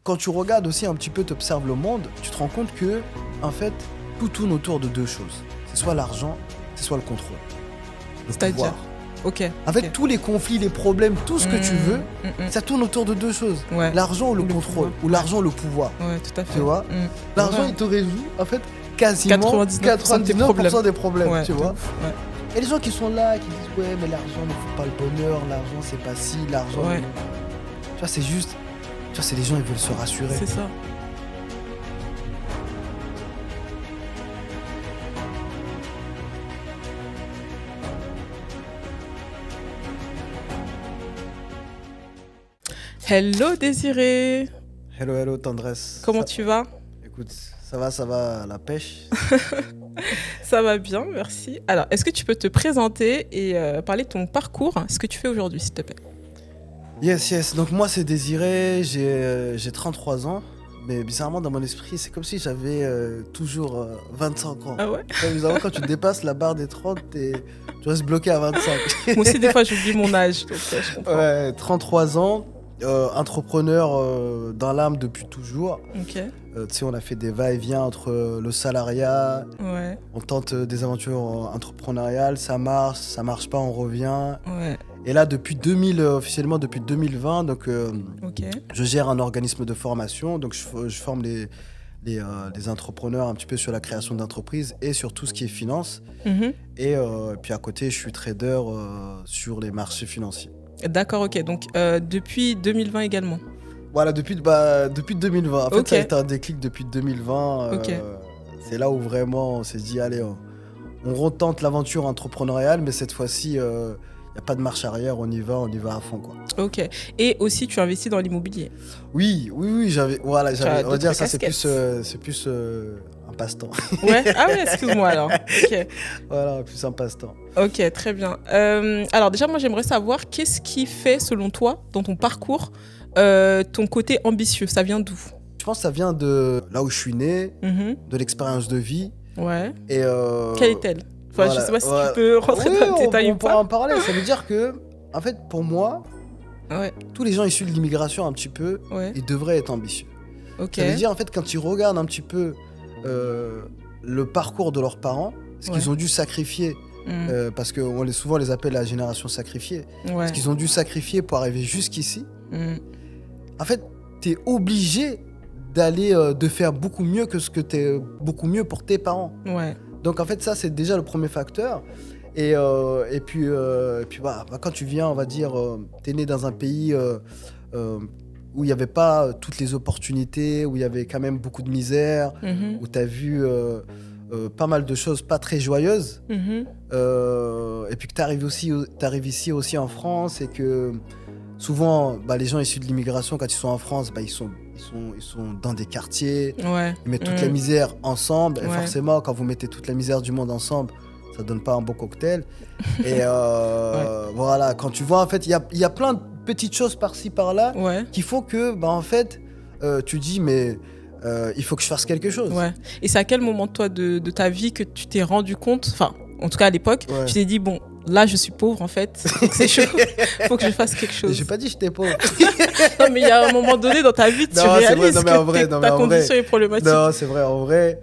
quand tu regardes aussi un petit peu, tu observes le monde, tu te rends compte que, en fait, tout tourne autour de deux choses. C'est soit l'argent, c'est soit le contrôle. Le C'est-à-dire pouvoir. Ok. En fait, tous les conflits, les problèmes, tout ce que tu veux, ça tourne autour de deux choses. Ouais. L'argent ou le Ou le contrôle. pouvoir. Ou l'argent ou le pouvoir. Ouais, tout à fait. Tu vois L'argent, Ouais. il te résout, en fait, quasiment 99% des problèmes, Ouais, tu de vois. ouf, ouais. Et les gens qui sont là, qui disent ouais, mais l'argent ne fait pas le bonheur, l'argent c'est pas ci, l'argent. Ouais. Tu vois, c'est juste. Tu vois, c'est les gens, ils veulent se rassurer. C'est ça. Hello Désiré, Hello, hello, tendresse. comment Ça- tu vas? Écoute, ça va, la pêche. Ça va bien, merci. Alors, est-ce que tu peux te présenter et parler de ton parcours, ce que tu fais aujourd'hui, s'il te plaît? Yes. Donc, moi, c'est Désiré, j'ai 33 ans. Mais bizarrement, dans mon esprit, c'est comme si j'avais toujours 25 ans. Ah ouais? Comme bizarrement, quand tu dépasses la barre des 30, tu restes bloqué à 25. Moi aussi, des fois, j'oublie mon âge, donc je comprends. Ouais, 33 ans, entrepreneur dans l'âme depuis toujours. Ok, Tu sais, on a fait des va-et-vient entre le salariat, ouais, on tente des aventures entrepreneuriales, ça marche pas, on revient. ouais, Et là, depuis 2000, officiellement depuis 2020, donc ok. je gère un organisme de formation, donc je forme les entrepreneurs un petit peu sur la création d'entreprises et sur tout ce qui est finance. Mhm. Et puis à côté, je suis trader sur les marchés financiers. D'accord, ok. Donc, depuis 2020 également. Voilà, depuis 2020. En fait, Ok. ça a été un déclic depuis 2020. Ok. C'est là où vraiment on s'est dit, allez, on retente l'aventure entrepreneuriale, mais cette fois-ci, il n'y a pas de marche arrière, on y va à fond, quoi. Ok. Et aussi, tu investis dans l'immobilier. Oui, on va d'autres dire ça, casquettes. c'est plus un passe-temps. Ouais. Ah ouais, excuse-moi alors. Ok. Voilà, plus un passe-temps. Ok, très bien. Alors déjà, moi, j'aimerais savoir qu'est-ce qui fait, selon toi, dans ton parcours, ton côté ambitieux. Ça vient d'où? Je pense que ça vient de là où je suis né, Mhm. de l'expérience de vie. Ouais. Et, Quelle est-elle? Enfin, voilà, je sais pas si voilà. tu peux rentrer Oui, dans le détail on ou pourra pas. en parler. Ça veut dire que, en fait, pour moi, Ouais. tous les gens issus de l'immigration, un petit peu, Ouais. ils devraient être ambitieux. Ok. Ça veut dire, en fait, quand tu regardes un petit peu le parcours de leurs parents, ce qu'ils Ouais. ont dû sacrifier, Mm. parce qu'on souvent les appelle la génération sacrifiée, Ouais. ce qu'ils ont dû sacrifier pour arriver jusqu'ici, Mm. en fait, tu es obligé d'aller de faire beaucoup mieux que ce que tu es beaucoup mieux pour tes parents. Ouais. Donc en fait, ça, c'est déjà le premier facteur. Et puis bah, quand tu viens, on va dire, tu es né dans un pays où il n'y avait pas toutes les opportunités, où il y avait quand même beaucoup de misère, Mhm. où tu as vu pas mal de choses pas très joyeuses. Mhm. Et puis que tu arrives ici aussi en France et que souvent, bah, les gens issus de l'immigration, quand ils sont en France, bah, ils sont dans des quartiers, Ouais. ils mettent toute la misère ensemble. Et Ouais. forcément, quand vous mettez toute la misère du monde ensemble, ça donne pas un bon cocktail. Et voilà, quand tu vois, en fait, il y a plein de petites choses par-ci, par-là Ouais. qui font que, bah, en fait, tu dis, mais il faut que je fasse quelque chose. Ouais. Et c'est à quel moment, toi, de ta vie que tu t'es rendu compte, enfin, en tout cas à l'époque, Ouais. tu t'es dit, bon, là, je suis pauvre, en fait, donc c'est chaud, faut que je fasse quelque Et chose. j'ai pas dit que j'étais pauvre. Non, mais il y a un moment donné dans ta vie, tu Non, c'est vrai, réalises non, mais en que vrai, non, mais ta en condition est problématique. Non, c'est vrai, en vrai.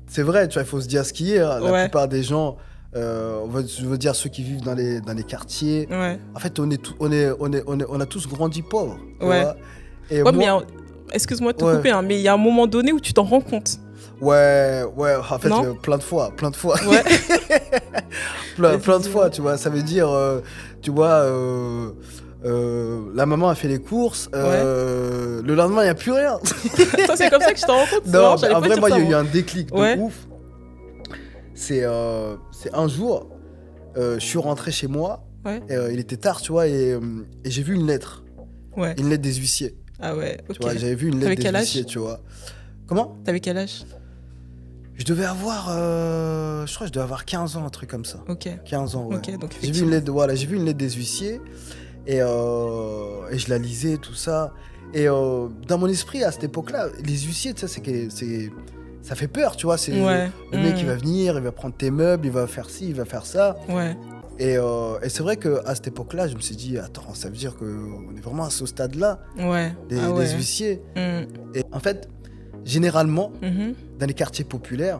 C'est vrai, tu vois, il faut se dire ce qui est. Hein. La Ouais. plupart des gens, je veux dire ceux qui vivent dans les quartiers, Ouais. en fait, on a tous grandi pauvres. tu Ouais. vois. Et Ouais, moi, mais excuse-moi de te Ouais. couper, hein, mais il y a un moment donné où tu t'en rends compte. ouais, en fait, Non plein de fois. Ouais. plein de fois, tu vois. Ça veut dire, tu vois, la maman a fait les courses, le lendemain, il n'y a plus rien. Toi, c'est comme ça que tu t'en rends compte? Non, j'allais en pas vrai, dire moi, ça, il y a eu un déclic de Ouais. ouf. C'est un jour, je suis rentré chez moi, Ouais. il était tard, tu vois, et j'ai vu une lettre Ouais. des huissiers. Ah ouais, Tu ok. vois, j'avais vu une T'avais lettre des quel âge huissiers, tu vois. Comment? T'avais quel âge? Je devais avoir, je crois que je devais avoir 15 ans, un truc comme ça. Ok. 15 ans, ouais. Ok, donc J'ai vu une lettre, j'ai vu une lettre des huissiers et je la lisais, tout ça. Et dans mon esprit, à cette époque-là, les huissiers, tu sais, ça fait peur, tu vois. C'est Ouais. le mec qui va venir, il va prendre tes meubles, il va faire ci, il va faire ça. Ouais. Et c'est vrai qu'à cette époque-là, je me suis dit, attends, ça veut dire qu'on est vraiment à ce stade-là, Ouais. des Ah ouais. huissiers. Mm. Et en fait, généralement, Mhm. dans les quartiers populaires,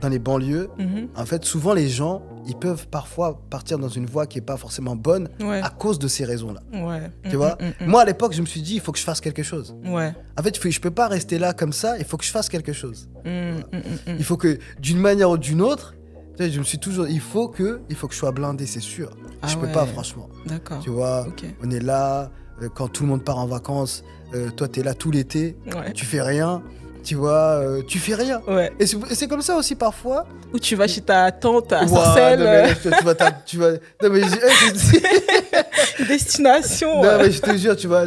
dans les banlieues, Mhm. en fait, souvent les gens, ils peuvent parfois partir dans une voie qui n'est pas forcément bonne Ouais. à cause de ces raisons-là. Ouais. Tu vois Moi, à l'époque, je me suis dit, il faut que je fasse quelque chose. Ouais. En fait, je peux pas rester là comme ça, il faut que je fasse quelque chose. Mm. Il faut que, d'une manière ou d'une autre, tu sais, je me suis toujours... Il faut que je sois blindé, c'est sûr. Ah Je peux ouais. pas, franchement. D'accord. Tu vois, Ok. on est là, quand tout le monde part en vacances, toi, tu es là tout l'été, Ouais. tu fais rien, tu vois, tu fais rien. Ouais. Et c'est comme ça aussi parfois. Ou tu vas chez ta tante à Ouah, Sarcelles, non, mais là, tu vas... Non, mais destination. non, mais je te jure, tu vas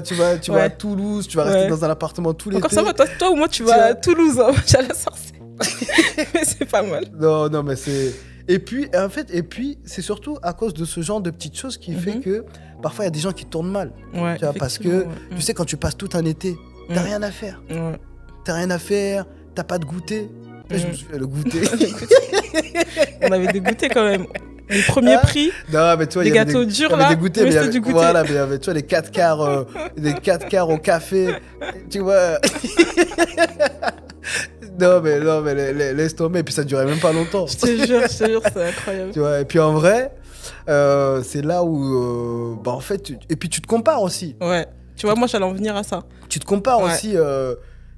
Ouais. à Toulouse, tu vas rester Ouais. dans un appartement tout l'été. Encore ça va, toi au moins tu Tu vas à vois. Toulouse, hein. Tu vas à la Sarcelles. Mais c'est pas mal. Non, mais c'est... Et puis, c'est surtout à cause de ce genre de petites choses qui fait que parfois il y a des gens qui tournent mal. Ouais. Tu vois, parce que, effectivement, ouais. tu sais, quand tu passes tout un été, t'as Mm. rien à faire. Ouais. T'as rien à faire, t'as pas de goûter. Là, je me suis fait le goûter. On avait des goûters quand même. Les premiers Hein prix, Non, mais tu vois, les il y avait gâteaux des, durs il y avait là. des goûters, mais mais il y c'était avait, du goûter. voilà, mais il y avait, tu vois, les 4 quarts, des 4 quarts au café. Tu vois. non, mais laisse tomber. Et puis ça durait même pas longtemps. Je te jure, c'est incroyable. Tu vois, et puis en vrai, c'est là où, en fait, et puis tu te compares aussi. Ouais. Tu vois, moi j'allais en venir à ça. Tu te compares Ouais. aussi.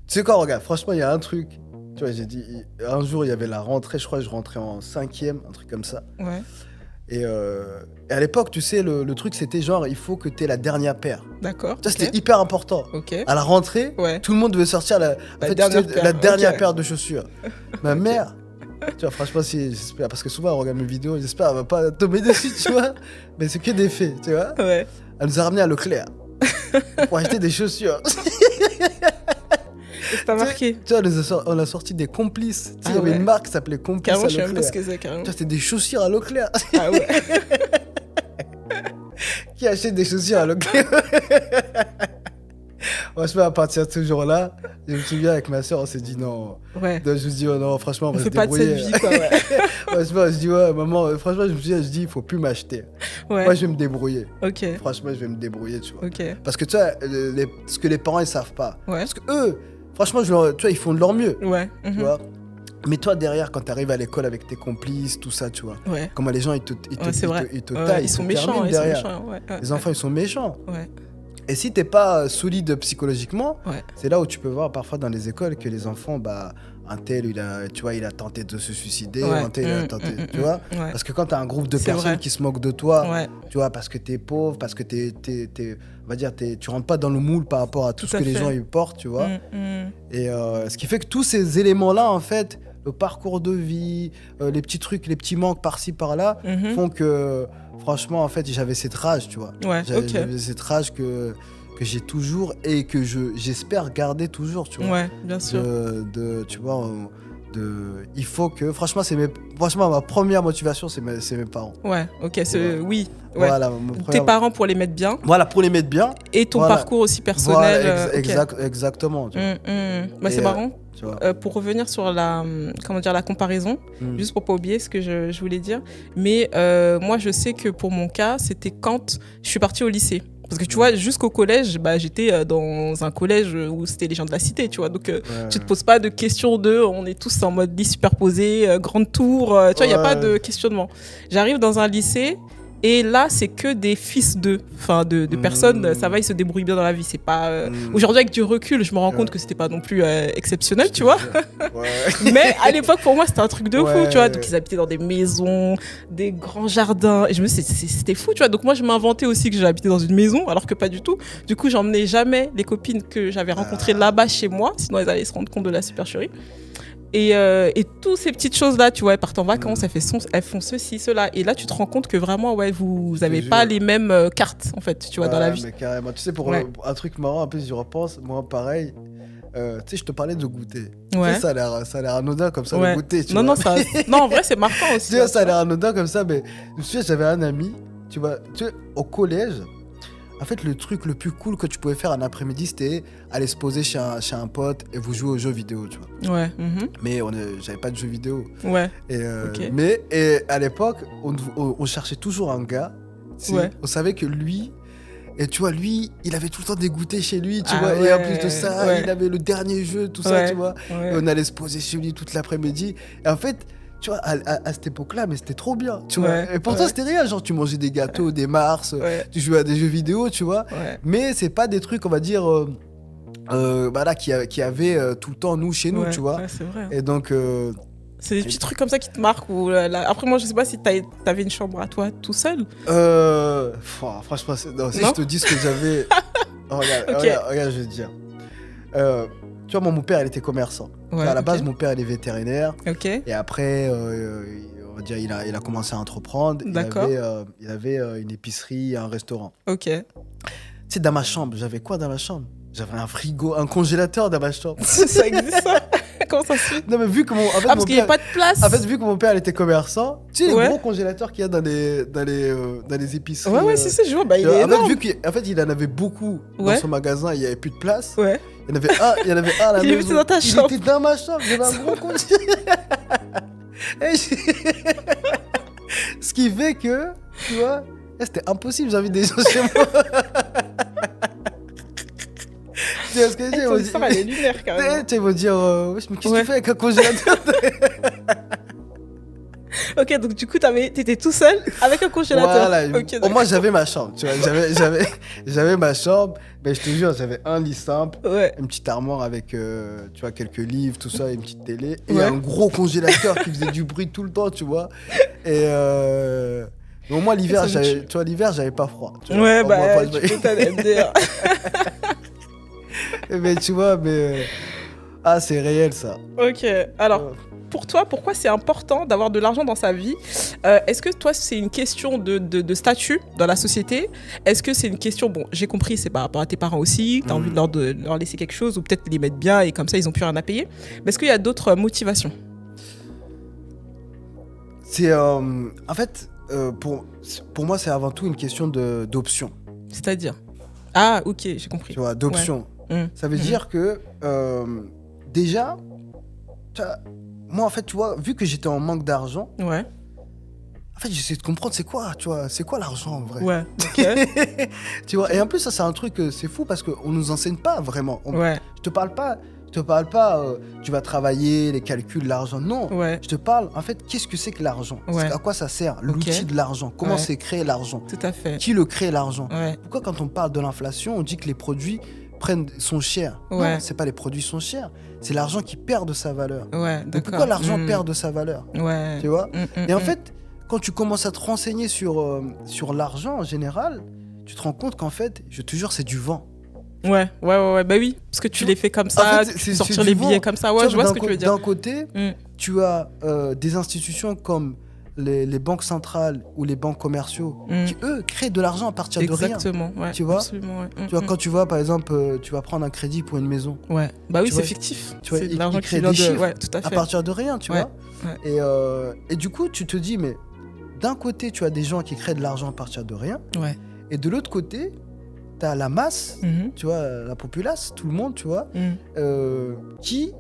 Tu sais quoi, regarde, franchement, il y a un truc. Tu vois, j'ai dit, un jour, il y avait la rentrée, je crois que je rentrais en 5e, un truc comme ça. Ouais. Et à l'époque, tu sais, le truc, c'était genre, il faut que tu aies la dernière paire. D'accord. Ça, ok. c'était hyper important. Ok. À la rentrée, Ouais. tout le monde devait sortir la dernière tu sais, paire, la dernière ok. paire de chaussures. Ma mère, tu vois, franchement, j'espère, parce que souvent, elle regarde mes vidéos, j'espère qu'elle va pas tomber dessus, tu vois. Mais c'est que des faits, tu vois. Ouais. Elle nous a ramené à Leclerc pour acheter des chaussures. Et ça t'a marqué. Tu vois, on a sorti des complices. Tu sais, Ah il y avait ouais. une marque qui s'appelait Complice Carrément, à je sais même pas Leclerc. ce que c'est, carrément. Tu vois, c'était des chaussures à Leclerc. Ah ouais. Qui achète des chaussures à Leclerc? Franchement, à partir de ce jour-là, je me souviens avec ma soeur, on s'est dit non. Ouais. Donc, je me dis, oh non, franchement, on On va fait se pas de débrouiller. cette vie, quoi, ouais. Franchement, je dis, ouais, maman, franchement, je me souviens, je dis, il faut plus m'acheter. Ouais. Moi, je vais me débrouiller. Ok. Franchement, je vais me débrouiller, tu vois. Ok. Parce que tu vois, ce que les parents, ils savent pas. Ouais. Parce que eux, franchement, tu vois, ils font de leur mieux, Ouais. tu Mhm. vois. Mais toi, derrière, quand tu arrives à l'école avec tes complices, tout ça, tu vois, Ouais. comment les gens, ils te Ouais, c'est vrai. Ouais, taillent, ils sont te méchants. terminent Ils sont derrière. méchants. Ouais. Ouais. Les enfants, ils sont méchants. Ouais. Et si t'es pas solide psychologiquement, Ouais. c'est là où tu peux voir parfois dans les écoles que les enfants, un tel, tu vois, il a tenté de se suicider, Ouais. un tel, il a tenté, tu vois. Ouais. Parce que quand t'as un groupe de C'est personnes vrai. qui se moquent de toi, Ouais. tu vois, parce que t'es pauvre, parce que on va dire, tu rentres pas dans le moule par rapport à tout Tout ce à que les fait. gens ils portent, tu vois. Mm. Et ce qui fait que tous ces éléments-là, en fait, le parcours de vie, les petits trucs, les petits manques par-ci, par-là, Mhm. font que, franchement, en fait, j'avais cette rage, tu vois. Ouais. Ok. J'avais cette rage que j'ai toujours et que j'espère garder toujours, tu vois. Ouais, bien sûr. Tu vois, il faut que, franchement, franchement, ma première motivation, c'est mes parents. Ouais. Ok. Voilà. Oui. Ouais. Voilà, Tes parents pour les mettre bien Voilà, pour les mettre bien. et ton Voilà. parcours aussi Voilà, personnel. Ok. exactement. Tu vois. Bah, Et, c'est marrant. tu vois. Pour revenir sur la comparaison, Mm. juste pour pas oublier ce que je voulais dire. Mais moi, je sais que pour mon cas, c'était quand je suis partie au lycée. Parce que tu vois, jusqu'au collège, j'étais dans un collège où c'était les gens de la cité, tu vois. Donc, Ouais. tu te poses pas de questions on est tous en mode lit superposé, grande tour, tu vois, il n'y a pas de questionnement. J'arrive dans un lycée et là, c'est que des fils de personnes, ça va, ils se débrouillent bien dans la vie. C'est pas. Aujourd'hui, avec du recul, je me rends compte que c'était pas non plus exceptionnel, tu vois. Ouais. Mais à l'époque, pour moi, c'était un truc de fou, Ouais. tu vois. Donc, ils habitaient dans des maisons, des grands jardins. Et je me suis dit, c'était fou, tu vois. Donc, moi, je m'inventais aussi que j'habitais dans une maison, alors que pas du tout. Du coup, j'emmenais jamais les copines que j'avais rencontrées là-bas chez moi, sinon elles allaient se rendre compte de la supercherie. Et toutes ces petites choses-là, tu vois, elles partent en vacances, elles font ceci, cela. Et là, tu te rends compte que vraiment, ouais, vous avez Je pas jure. les mêmes cartes, en fait, tu vois, dans la vie. Mais carrément. Tu sais, pour Ouais. un truc marrant, un peu, si je repense, moi, pareil. Tu sais, je te parlais de goûter. Ouais. Tu sais, ça a l'air anodin comme ça, Ouais. le goûter. Tu Non, vois. non, non, en vrai, c'est marquant aussi. Tu vois, hein, ça a tu l'air anodin comme ça, mais je me souviens, j'avais un ami, tu vois, au collège, En fait, le truc le plus cool que tu pouvais faire un après-midi, c'était aller se poser chez un pote et vous jouer aux jeux vidéo, tu vois. Ouais. Mais j'avais pas de jeux vidéo. Ouais. Et, Ok. mais à l'époque, on cherchait toujours un gars. Ouais. On savait que lui, et tu vois, lui, il avait tout le temps des goûters chez lui, tu Ah vois. Et en plus de ça, ouais. il avait le dernier jeu, tout ça, Ouais. tu vois. Ouais. Et on allait se poser chez lui toute l'après-midi. Et en fait, tu vois, à cette époque-là, mais c'était trop bien, tu vois. Ouais. Et pourtant, Ouais. c'était rien. Genre, tu mangeais des gâteaux, des Mars, Ouais. tu jouais à des jeux vidéo, tu vois. Ouais. Mais c'est pas des trucs, on va dire, bah là, qui avaient tout le temps, nous, chez nous, Ouais. tu vois. Ouais, c'est vrai. Et donc, C'est des petits trucs comme ça qui te marquent. Après, moi, je sais pas si t'avais une chambre à toi tout seul. franchement, non, si Non je te dis ce que j'avais. Oh, regarde, Ok. regarde, je vais te dire. Tu vois, mon père, il était commerçant. Tu vois, Ouais, à la ok. base, mon père, il est vétérinaire. Ok. Et après, on va dire, il a commencé à entreprendre. D'accord. Il avait une épicerie, un restaurant. Ok. Tu sais, dans ma chambre, j'avais quoi dans ma chambre? J'avais un frigo, un congélateur dans ma chambre. Ça existe ça? Comment ça se fait? Non, mais vu que en fait, Parce mon qu'il n'y a père, pas de place. en fait, vu que mon père il était commerçant, tu sais, les Ouais. gros congélateurs qu'il y a dans les épiceries. Ouais, si, je vois. Bah, il tu vois, est en fait, énorme. vu qu'en fait, il en avait beaucoup dans Ouais. son magasin, il n'y avait plus de place. Ouais. Il y en avait un à la Il est maison. dans ta chambre. Il était dans ma chambre. J'avais un gros congélateur. Ce qui fait que, tu vois, c'était impossible. J'invite des gens chez moi. Tu vois ce que je veux dire? Ton histoire, elle est lunaire, carrément. Tu sais, ils vont dire, wesh, mais qu'est-ce que Ouais. tu fais avec un congélateur? Ok, donc du coup, t'étais tout seul avec un congélateur. Voilà. Ok, Au moins, j'avais ma chambre. Tu vois, j'avais ma chambre. Mais je te jure, j'avais un lit simple. Ouais. Une petite armoire avec, tu vois, quelques livres, tout ça, une petite télé. Et Ouais. un gros congélateur qui faisait du bruit tout le temps, tu vois. Et mais au moins, l'hiver, Ça me tue. tu vois, l'hiver, j'avais pas froid. Tu vois. Ouais, Au moins, bah, pas- tu m'étonnes, MDR. Mais tu vois, ah, c'est réel, ça. Ok, alors, pour toi, pourquoi c'est important d'avoir de l'argent dans sa vie? Est-ce que toi, c'est une question de statut dans la société? Est-ce que c'est une question, bon, j'ai compris, c'est par rapport à tes parents aussi, tu as envie de leur laisser quelque chose ou peut-être les mettre bien et comme ça, ils n'ont plus rien à payer. Mais est-ce qu'il y a d'autres motivations? C'est, en fait, pour moi, c'est avant tout une question d'option. C'est-à-dire? Ah, ok, j'ai compris. Tu vois, d'option. Mmh. Ça veut dire que, déjà, moi, en fait, tu vois, vu que j'étais en manque d'argent, Ouais, en fait, j'essaie de comprendre c'est quoi, tu vois, c'est quoi l'argent en vrai. ouais, ok. Tu vois, et en plus, ça, c'est un truc, c'est fou parce qu'on nous enseigne pas vraiment. Ouais, Je te parle pas, tu vas travailler, les calculs, l'argent. Non. ouais, Je te parle, en fait, qu'est-ce que c'est que l'argent? Ouais. À quoi ça sert? L'outil de l'argent. Comment Ouais. c'est créé l'argent? tout à fait. Qui le crée l'argent? Ouais, Pourquoi quand on parle de l'inflation, on dit que les produits sont chers? Ouais. Non, c'est pas les produits sont chers, c'est l'argent qui perd de sa valeur. ouais, Mais d'accord. pourquoi l'argent Mmh. perd de sa valeur? Ouais. Tu vois? Mmh, Et en mmh, fait, quand tu commences à te renseigner sur l'argent en général, tu te rends compte qu'en fait, je te jure, c'est du vent. Ouais, bah oui, parce que tu les fais comme ça, fait, tu c'est- peux sortir c'est les du vent. billets comme ça, ouais, Tu je vois ce que tu veux dire. D'un côté, Mm. tu as des institutions comme les banques centrales ou les banques commerciaux Mm. qui, eux, créent de l'argent à partir de rien. Exactement, ouais. Tu vois absolument, ouais. Tu vois, quand tu vas, par exemple, tu vas prendre un crédit pour une maison, Ouais, bah oui, tu c'est vois, fictif. tu vois, C'est de ils l'argent créent qui vient des de... chiffres Ouais, tout à à fait. partir de rien, tu Ouais, vois. Et du coup, tu te dis, mais d'un côté, tu as des gens qui créent de l'argent à partir de rien, Ouais. et de l'autre côté, tu as la masse, Mhm. tu vois, la populace, tout le monde, tu vois, Mm. qui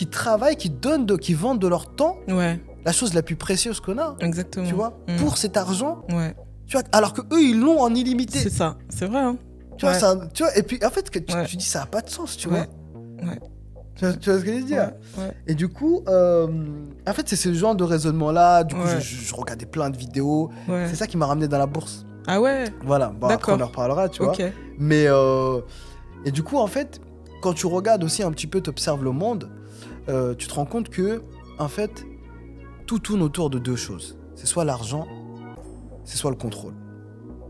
travaillent, qui vendent de leur temps, Ouais, la chose la plus précieuse qu'on a, exactement. tu vois, Mm. pour cet argent, Ouais, tu vois, alors que eux ils l'ont en illimité. c'est ça, c'est vrai, hein. Tu vois, Ouais. tu vois, et puis en fait, Ouais. tu dis ça a pas de sens, tu Ouais. vois. Ouais. Tu vois ce que je veux dire? Ouais. Et du coup, en fait, c'est ce genre de raisonnement-là. Du coup, Ouais. je regardais plein de vidéos. Ouais. C'est ça qui m'a ramené dans la bourse. Ah ouais, Voilà. Bon, après, D'accord. on en reparlera, tu vois. ok. Mais et du coup, en fait, quand tu regardes aussi un petit peu, t'observes le monde, tu te rends compte que, en fait, tout tourne autour de deux choses. C'est soit l'argent, c'est soit le contrôle,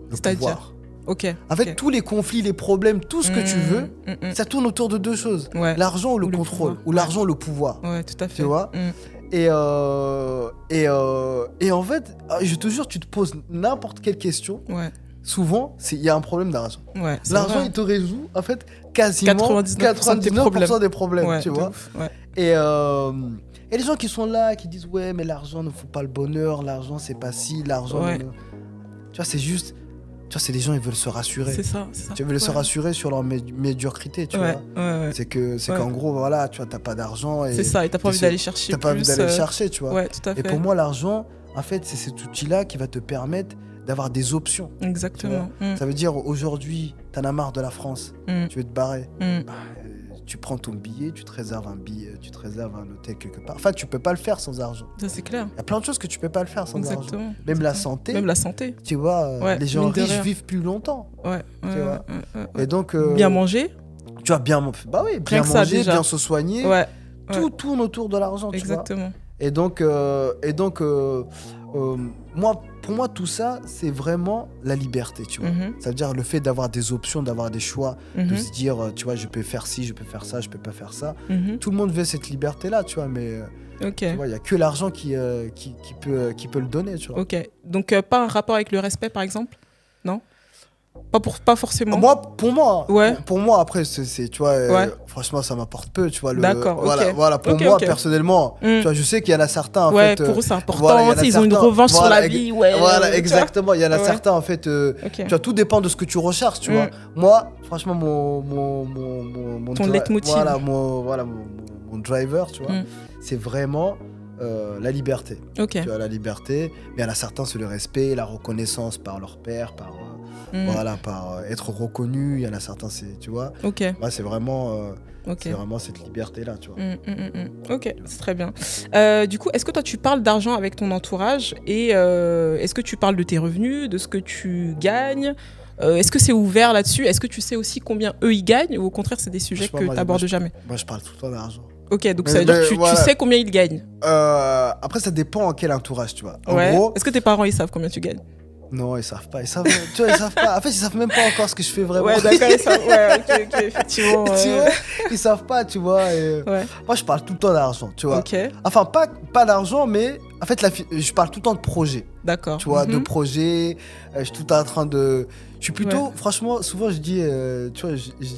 le C'est-à-dire pouvoir. Ok. En fait, ok. tous les conflits, les problèmes, tout ce que tu veux, ça tourne autour de deux choses. Ouais. L'argent ou le Ou le contrôle, pouvoir. ou l'argent ou le pouvoir. Ouais, tout à fait. Tu vois Mm. Et en fait, je te jure, tu te poses n'importe quelle question, Ouais, souvent, il y a un problème d'argent. ouais. c'est L'argent, vrai. il te résout, en fait, quasiment 99% des 99% des problèmes, Ouais, tu de vois. ouf, ouais. Et les gens qui sont là, qui disent, ouais, mais l'argent ne fout pas le bonheur, l'argent, c'est pas si, l'argent... Ouais. Tu vois, c'est juste... tu vois, c'est des gens, ils veulent se rassurer. C'est ça. Tu veux se rassurer sur leur médiocrité, tu vois. C'est qu'en gros, voilà, tu vois, t'as pas d'argent. C'est ça, et t'as pas envie d'aller chercher. T'as pas envie d'aller chercher, tu vois. Ouais, tout à fait. Et pour moi, l'argent, en fait, c'est cet outil-là qui va te permettre d'avoir des options. Exactement. Ça veut dire, aujourd'hui, t'en as marre de la France, tu veux te barrer. Tu prends ton billet, tu te réserves un billet, tu te réserves un hôtel quelque part. Enfin, tu peux pas le faire sans argent. Ça, c'est clair. Il y a plein de choses que tu peux pas le faire sans argent. Même la santé. Même la santé. Tu vois, les gens riches vivent plus longtemps. Tu vois. Et donc, bien manger. Tu vois, bien manger, bien se soigner. Tout tourne autour de l'argent. Exactement. Et donc, pour moi, tout ça, c'est vraiment la liberté, tu vois. Ça veut dire le fait d'avoir des options, d'avoir des choix, de se dire, tu vois, je peux faire ci, je peux faire ça, je peux pas faire ça. Tout le monde veut cette liberté-là, tu vois, mais tu vois, il y a que l'argent qui peut le donner, tu vois. Ok. Donc, pas un rapport avec le respect, par exemple? Non? Pas forcément. Pour moi, après, tu vois, franchement, ça m'apporte peu, tu vois. D'accord, voilà, pour moi, personnellement, tu vois, je sais qu'il y en a certains, en fait. Pour eux, c'est important, ils ont une revanche sur la vie, Voilà, exactement. Il y en a certains, en fait, tu vois, tout dépend de ce que tu recherches, tu vois. Moi, franchement, ton leitmotiv. Mon driver, tu vois, c'est vraiment la liberté. Tu vois, la liberté, mais il y en a certains, c'est le respect, la reconnaissance par leur père, par être reconnu. Il y en a certains, c'est, tu vois. Moi, c'est vraiment cette liberté-là, tu vois. Ok, c'est très bien. Du coup, est-ce que toi, tu parles d'argent avec ton entourage et est-ce que tu parles de tes revenus, de ce que tu gagnes? Est-ce que c'est ouvert là-dessus? Est-ce que tu sais aussi combien eux, ils gagnent ou au contraire, c'est des sujets que tu n'abordes jamais? Moi, je parle tout le temps d'argent. Ok, donc ça veut dire que tu sais combien ils gagnent. Après, ça dépend en quel entourage, tu vois. En gros, est-ce que tes parents, ils savent combien tu gagnes? Non, ils savent pas. Ils savent pas. En fait, ils savent même pas encore ce que je fais vraiment. Ouais, d'accord, ils savent. Ouais, ok, effectivement. Tu vois, ils savent pas, tu vois. Moi, je parle tout le temps d'argent, tu vois. Enfin, pas d'argent, mais en fait, je parle tout le temps de projet. D'accord. Tu vois, de projet. Je suis tout le temps en train de. Je suis plutôt, franchement, souvent je dis, tu vois,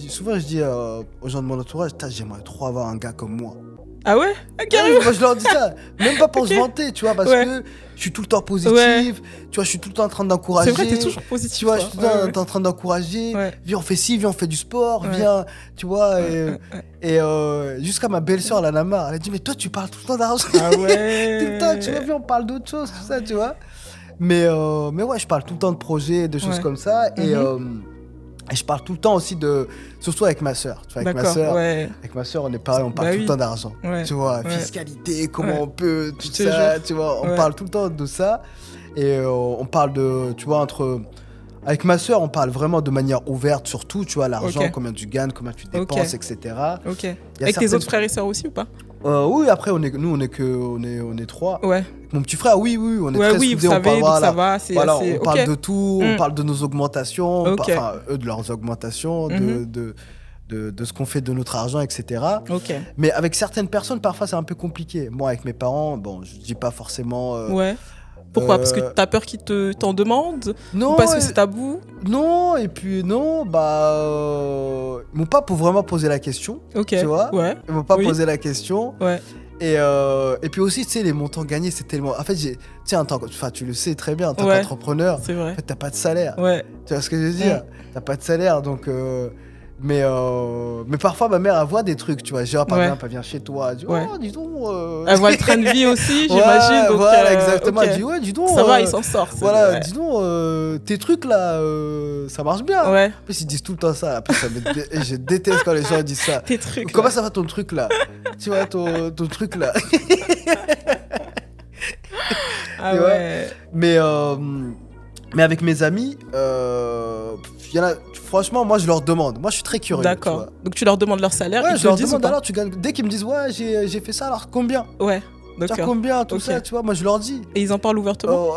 souvent je dis aux gens de mon entourage, j'aimerais trop avoir un gars comme moi. Ah ouais? Carrément. Moi je leur dis ça, même pas pour se vanter, tu vois, parce que je suis tout le temps positif, tu vois, je suis tout le temps en train d'encourager. C'est vrai, t'es toujours positif. Tu vois, je suis tout le temps en train d'encourager. Viens, on fait ci, viens, on fait du sport, viens, tu vois. Et jusqu'à ma belle-sœur, elle en a marre. Elle a dit, mais toi, tu parles tout le temps d'argent. Ah ouais. Tout le temps, tu vois, viens, on parle d'autre chose, tout ça, tu vois. Mais ouais, je parle tout le temps de projets, de choses comme ça. Et je parle tout le temps aussi surtout avec ma sœur. Tu vois, avec ma sœur, on est pareil, on parle tout le temps d'argent. Tu vois, fiscalité, comment on peut, tout ça, tu vois, on parle tout le temps de ça. Et on parle de, tu vois, avec ma sœur, on parle vraiment de manière ouverte sur tout, tu vois, l'argent, combien tu gagnes, combien tu dépenses, etc. Avec tes autres frères et sœurs aussi ou pas? Oui, après, on est trois. Ouais. Mon petit frère, oui, on est très soudés. On parle de tout, on parle de nos augmentations, enfin, eux de leurs augmentations, de ce qu'on fait de notre argent, etc. Mais avec certaines personnes, parfois, c'est un peu compliqué. Moi, avec mes parents, bon, je dis pas forcément... Pourquoi? Parce que t'as peur qu'ils t'en demandent? Non. Ou parce que c'est tabou? Non, et puis non, ils m'ont pas vraiment posé la question. Tu vois? Ils m'ont pas posé la question. Et puis aussi, tu sais, les montants gagnés, c'est tellement... En fait, tu le sais très bien, en tant qu'entrepreneur, c'est vrai. En fait, t'as pas de salaire. Tu vois ce que je veux dire? T'as pas de salaire, donc... Mais parfois, ma mère, elle voit des trucs, tu vois. Genre, par exemple, elle vient chez toi, elle dit, oh, dis donc... Elle voit le train de vie aussi, j'imagine. Donc, voilà, exactement. Elle dit, ouais, dis donc... Ça va, il s'en sort. Voilà, dis donc, tes trucs, là, ça marche bien. En plus, ils disent tout le temps ça. Après, je déteste quand les gens disent ça. Tes trucs. Comment ça va ton truc, là? Tu vois, ton truc, là. Ah ouais. Mais avec mes amis, y en a, franchement, moi je leur demande. Moi je suis très curieux. D'accord. Donc tu leur demandes leur salaire. Ouais, je leur demande alors, tu gagnes. Dès qu'ils me disent, ouais, j'ai fait ça, alors combien? Ouais, d'accord. Combien, tout ça, tu vois, moi je leur dis. Et ils en parlent ouvertement?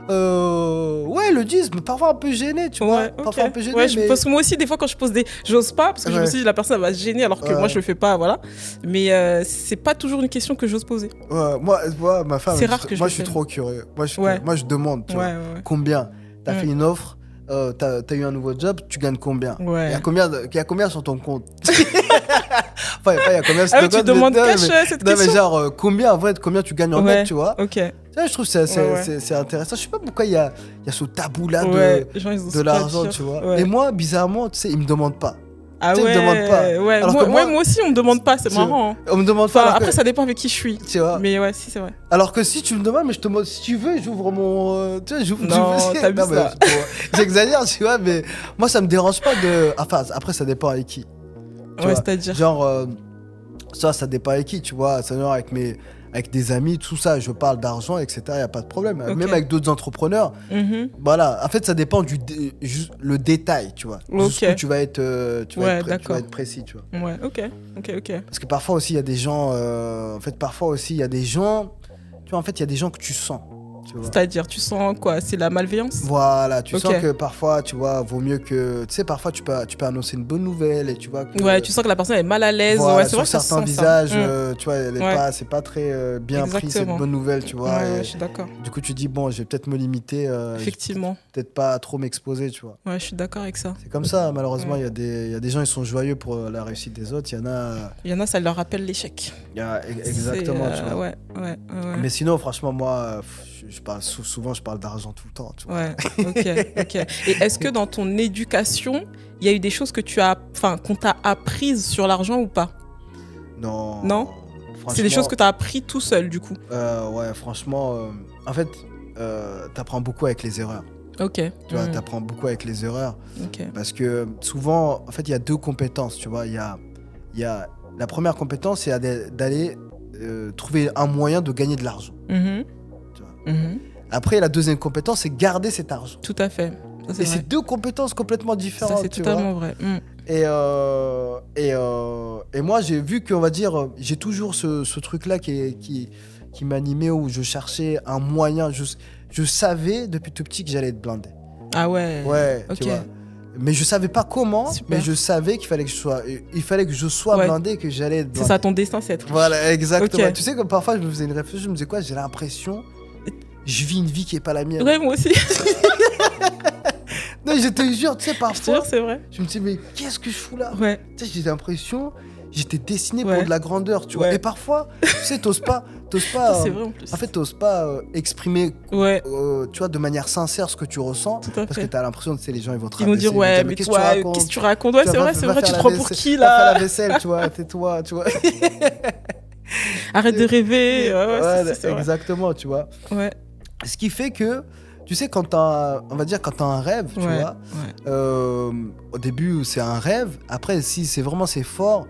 Ouais, ils le disent, mais parfois un peu gêné, tu vois. Parfois un peu gêné. Ouais, parce que moi aussi, des fois, quand je pose j'ose pas, parce que je me suis dit, la personne va se gêner, alors que moi je le fais pas, voilà. Mais c'est pas toujours une question que j'ose poser. Ouais, moi, ma femme, c'est rare que moi je suis trop curieux. Moi je demande, tu vois. Combien? T'as fait une offre, t'as eu un nouveau job, tu gagnes combien? Ouais. Il y a combien sur ton compte? Enfin, il y a combien sur Ah ton oui, tu compte, demandes mais- cash mais- cette non, mais question. genre, combien, en fait, combien tu gagnes en Ouais, net, tu vois? ok. Ça, je trouve que c'est Ouais. c'est intéressant. Je sais pas pourquoi il y a ce tabou-là Ouais, les gens, ils osent de pas l'argent, dire. tu vois. Ouais. Et moi, bizarrement, tu sais, ils me demandent pas. Ah tu sais, ouais, ils me demandent pas. ouais. Alors Moi, que moi- moi aussi, on me demande pas, c'est Tu- marrant. Hein. On me demande Enfin, pas. alors après, que- ça dépend avec qui je suis. Tu vois. Mais ouais, si, c'est vrai. Alors que si tu me demandes, mais je te demande, si tu veux, j'ouvre mon. Tu vois, j'ouvre. Non, t'abuses mais là. j'exagère, tu vois, mais moi, ça me dérange pas de. Enfin, après, ça dépend avec qui. Tu Ouais, vois. c'est-à-dire. Genre, ça dépend avec qui, tu vois. C'est genre avec des amis, tout ça, je parle d'argent, etc. Il n'y a pas de problème. Ok. Même avec d'autres entrepreneurs, Mhm. voilà. En fait, ça dépend juste le détail, tu vois. Ok. Jusqu'où tu vas être, Ouais, tu d'accord. vas être précis, tu vois. Ouais, ok. Parce que parfois aussi, il y a des gens. En fait, parfois aussi, il y a des gens. Tu vois, en fait, il y a des gens que tu sens. Tu vois. C'est-à-dire, tu sens quoi? C'est la malveillance? Voilà, tu Ok. sens que parfois, tu vois, vaut mieux que. Tu sais, parfois, tu peux annoncer une bonne nouvelle et tu vois. Que, Ouais, tu sens que la personne est mal à l'aise. voilà, Ouais, c'est sur vrai que ça se certains sent, ça. visages, Mm. tu vois, Ouais. c'est pas très bien pris cette Exactement. bonne nouvelle, tu vois. Ouais, et ouais, je suis d'accord. du coup, tu dis, bon, je vais peut-être me limiter. Je vais Effectivement. peut-être pas trop m'exposer, tu vois. Ouais, je suis d'accord avec ça. C'est comme ça, malheureusement, Ouais. il y a des gens, ils sont joyeux pour la réussite des autres. Il y en a. Il y en a, ça leur rappelle l'échec. Exactement, C'est, tu vois. Ouais. Mais sinon, franchement, moi, je parle souvent, je parle d'argent tout le temps, tu vois. Ouais, ok. Et est-ce que dans ton éducation, il y a eu des choses que qu'on t'a apprises sur l'argent ou pas? Non. Non. C'est des choses que t'as appris tout seul, du coup. Ouais, franchement, en fait, t'apprends beaucoup avec les erreurs. Ok. Tu vois, t'apprends beaucoup avec les erreurs. Ok. Parce que souvent, en fait, il y a deux compétences, tu vois. Il y a la première compétence, c'est d'aller trouver un moyen de gagner de l'argent. Mhm. Tu vois. Mhm. Après, la deuxième compétence, c'est garder cet argent. Tout à fait. Ça, c'est Et vrai. c'est deux compétences complètement Ça, différentes. c'est tu vois. totalement vrai. Mm. Et moi, j'ai vu qu'on va dire, j'ai toujours ce truc-là qui m'animait, où je cherchais un moyen. Je savais depuis tout petit que j'allais être blindé. Ah ouais. Ouais, Ok. tu vois. Mais je savais pas comment, Super. mais je savais qu'il fallait que je sois Ouais. blindé et que j'allais être blindé. C'est ça ton destin, c'est être riche. Voilà, exactement. Ok. Tu sais, comme parfois, je me faisais une réflexion, je me disais quoi, j'ai l'impression, je vis une vie qui est pas la mienne. Ouais, moi aussi. Non, je te jure, tu sais, Je te parfois, jure, c'est vrai. je me dis, mais qu'est-ce que je fous là? Ouais. Tu sais, j'ai l'impression, j'étais destiné Ouais. pour de la grandeur, tu vois. Ouais. Et parfois, tu sais, t'oses pas. Ça, c'est vrai en plus. En fait, t'oses pas exprimer, Ouais, tu vois, de manière sincère ce que tu ressens. tout à Parce que fait. t'as l'impression, tu sais, les gens, ils vont te Ils vont rabaisser, dire, ouais, mais qu'est-ce toi, que tu racontes? qu'est-ce que tu racontes? Ouais, Tu c'est vas vrai, pas- c'est va vrai. faire Tu te la prends pour vaisselle- qui, va faire la là? vaisselle, tu vois, tais-toi, tu vois. Arrête de rêver. Ouais, Ouais, c'est vrai. exactement, tu vois. Ouais, Ce qui fait que, tu sais, quand on va dire, quand t'as un rêve, tu ouais, vois, ouais. au début, c'est un rêve. Après, si c'est fort,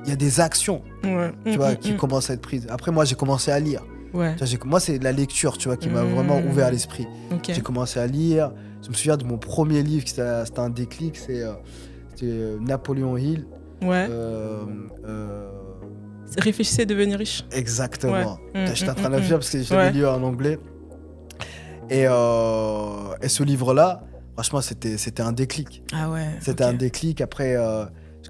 il y a des actions, Ouais. tu vois, qui commencent à être prises. Après, moi, j'ai commencé à lire. Ouais, Tu vois, moi, c'est la lecture, tu vois, qui m'a Mm. vraiment ouvert l'esprit. ok. J'ai commencé à lire. Je me souviens de mon premier livre, c'était un déclic, c'était Napoléon Hill. Ouais. Euh, Réfléchissez à devenir riche. Exactement. Ouais. J'étais en train de le faire parce que je Ouais. l'avais lu en anglais. Et ce livre-là, franchement, c'était un déclic. Ah ouais. C'était un déclic. Après, je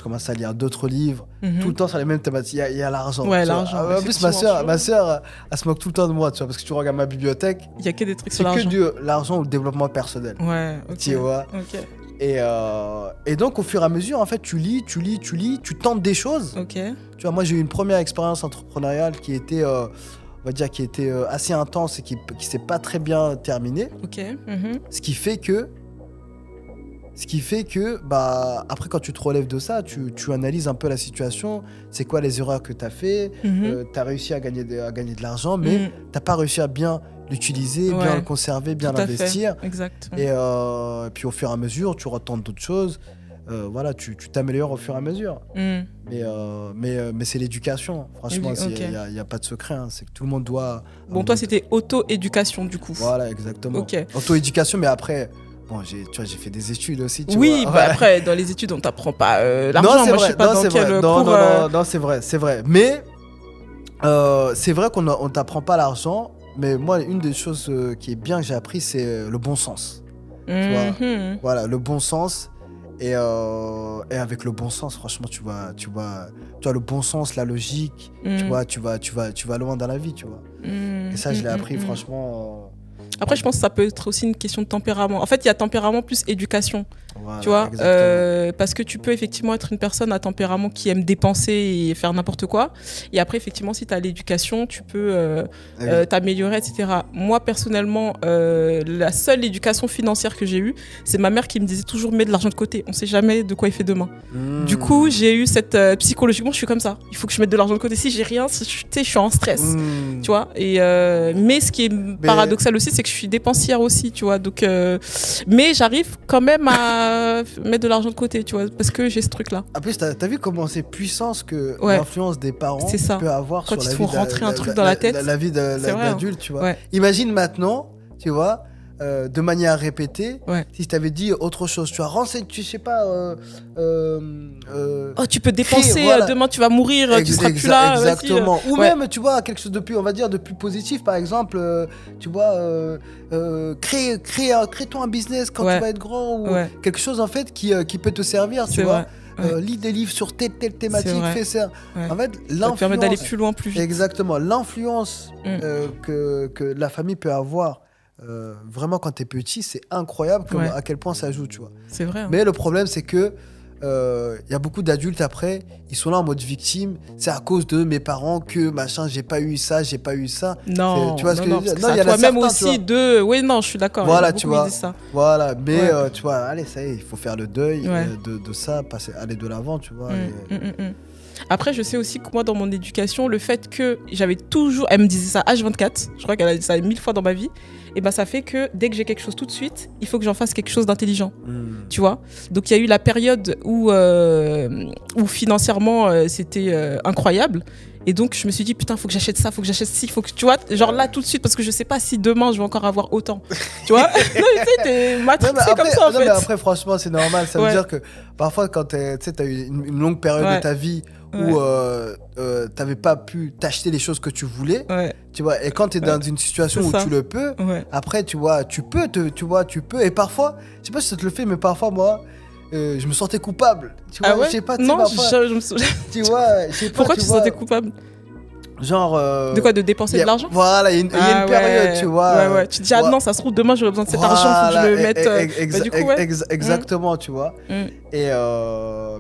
commence à lire d'autres livres, Mhm. tout le temps sur les mêmes thématiques. Il y a l'argent. Ouais, tu vois. l'argent, En plus, effectivement, ma sœur, elle se moque tout le temps de moi, tu vois, parce que tu regardes ma bibliothèque, Il y a que des trucs c'est sur que l'argent. l'argent ou le développement personnel. Ouais, ok. Tu vois. Ok. Et donc, au fur et à mesure, en fait, tu lis, tu tentes des choses. Ok. Tu vois, moi, j'ai eu une première expérience entrepreneuriale qui était, on va dire, assez intense et qui s'est pas très bien terminée. Ok. Mhm. Ce qui fait que, bah, après, quand tu te relèves de ça, tu analyses un peu la situation. C'est quoi les erreurs que tu as fait? Mhm. Tu as réussi à gagner de l'argent, mais Mhm. t'as pas réussi à bien l'utiliser, bien Ouais. le conserver, bien Tout à fait. l'investir. Exact. Et puis, au fur et à mesure, tu retentes d'autres choses. Voilà, tu t'améliores au fur et à mesure. Mhm. Mais c'est l'éducation. Franchement, il Ok. n'y a pas de secret. Hein. C'est que tout le monde doit. Bon, toi, c'était auto-éducation, du coup. Voilà, exactement. Ok. Auto-éducation, mais après, bon, j'ai fait des études aussi. Tu Oui, vois. bah Ouais. après, dans les études, on t'apprend pas Non, l'argent. c'est Moi, je vrai. sais pas Non, dans c'est quel vrai. cours. Non, c'est vrai. Mais c'est vrai qu'on on t'apprend pas l'argent. Mais moi, une des choses qui est bien que j'ai appris, c'est le bon sens. vois. Mhm. Voilà, le bon sens. Et avec le bon sens, franchement, tu vois le bon sens, la logique, Mhm. tu vas loin dans la vie, tu vois. Mhm. Et ça, je l'ai appris, Mhm. franchement, Après, je pense que ça peut être aussi une question de tempérament. En fait, il y a tempérament plus éducation. Voilà, Tu vois, exactement. parce que tu peux effectivement être une personne à tempérament qui aime dépenser et faire n'importe quoi. Et après, effectivement, si tu as l'éducation, tu peux t'améliorer, etc. Moi, personnellement, la seule éducation financière que j'ai eue, c'est ma mère qui me disait toujours mets de l'argent de côté. On sait jamais de quoi il fait demain. Du coup, j'ai eu cette psychologiquement, je suis comme ça. Il faut que je mette de l'argent de côté. Si j'ai rien, tu sais, je suis en stress. Tu vois. Et mais ce qui est paradoxal aussi, c'est que je suis dépensière aussi. Tu vois. Donc, mais j'arrive quand même à mettre de l'argent de côté, tu vois, parce que j'ai ce truc-là. En plus, t'as vu comment c'est puissant ce que Ouais. l'influence des parents C'est ça. peut avoir Quand sur ils la font vie rentrer un truc dans la tête. la vie C'est vrai, d'adulte, tu vois. Ouais. Imagine maintenant, tu vois, de manière répétée, Ouais. si je t'avais dit autre chose, tu vois, renseigne, tu sais pas. Oh, tu peux dépenser, voilà. Demain tu vas mourir, tu seras plus là. Exactement. Ou Ouais. même, tu vois, quelque chose de plus, on va dire, de plus positif, par exemple, tu vois, crée-toi un business quand Ouais. tu vas être grand, ou Ouais. quelque chose, en fait, qui peut te servir, tu C'est vois. vrai. Ouais. Lis des livres sur telle thématique, C'est vrai. fais ça. Ouais. En fait, Ça te permet d'aller l'influence, plus loin, plus vite. exactement, l'influence Mm. que la famille peut avoir, vraiment quand t'es petit, c'est incroyable Ouais. à quel point ça joue, tu vois. C'est vrai. Hein. Mais le problème, c'est que y a beaucoup d'adultes après, ils sont là en mode victime. C'est à cause de mes parents que machin, j'ai pas eu ça, j'ai pas eu ça. Non, Tu vois ce que je veux dire? parce Non, il y c'est en a à toi-même certains, aussi tu vois. de. Oui, non, je suis d'accord. Voilà, Il y en a tu beaucoup qui vois. disent ça. Voilà, mais Ouais. tu vois, allez, ça y est, il faut faire le deuil Ouais. de ça, aller de l'avant, tu vois. et- Après, je sais aussi que moi, dans mon éducation, le fait que j'avais toujours. Elle me disait ça H24, je crois qu'elle a dit ça 1000 fois dans ma vie, et ben ça fait que dès que j'ai quelque chose tout de suite, il faut que j'en fasse quelque chose d'intelligent. Tu vois. Donc il y a eu la période où financièrement c'était incroyable. Et donc je me suis dit putain, faut que j'achète ça, faut que j'achète ci, faut que tu vois, genre là tout de suite, parce que je sais pas si demain je vais encore avoir autant. Tu vois. Non, mais tu sais, t'es Non, matrixé mais après, comme ça en non, fait. mais après, franchement, c'est normal. Ça veut Ouais. dire que parfois, quand tu as eu une longue période Ouais. de ta vie Ouais. où t'avais pas pu t'acheter les choses que tu voulais, Ouais. tu vois, et quand tu es dans une situation C'est où ça. tu le peux, Ouais. après, tu vois, tu peux. Et parfois, je sais pas si ça te le fait, mais parfois, moi, je me sentais coupable. Tu vois, Ah ouais. je sais pas, tu sais, Non, parfois, je me souviens. tu vois, je sais pas, Pourquoi tu te sentais vois, coupable? genre. De quoi? De dépenser de l'argent? Voilà, il y a une Ah période, ouais. tu vois. Ouais, ouais. Tu te dis, ah ouais. non, ça se trouve, demain, j'aurai besoin de cet argent, faut que je le mette. Bah, du coup, ouais. Exactement, tu vois. Et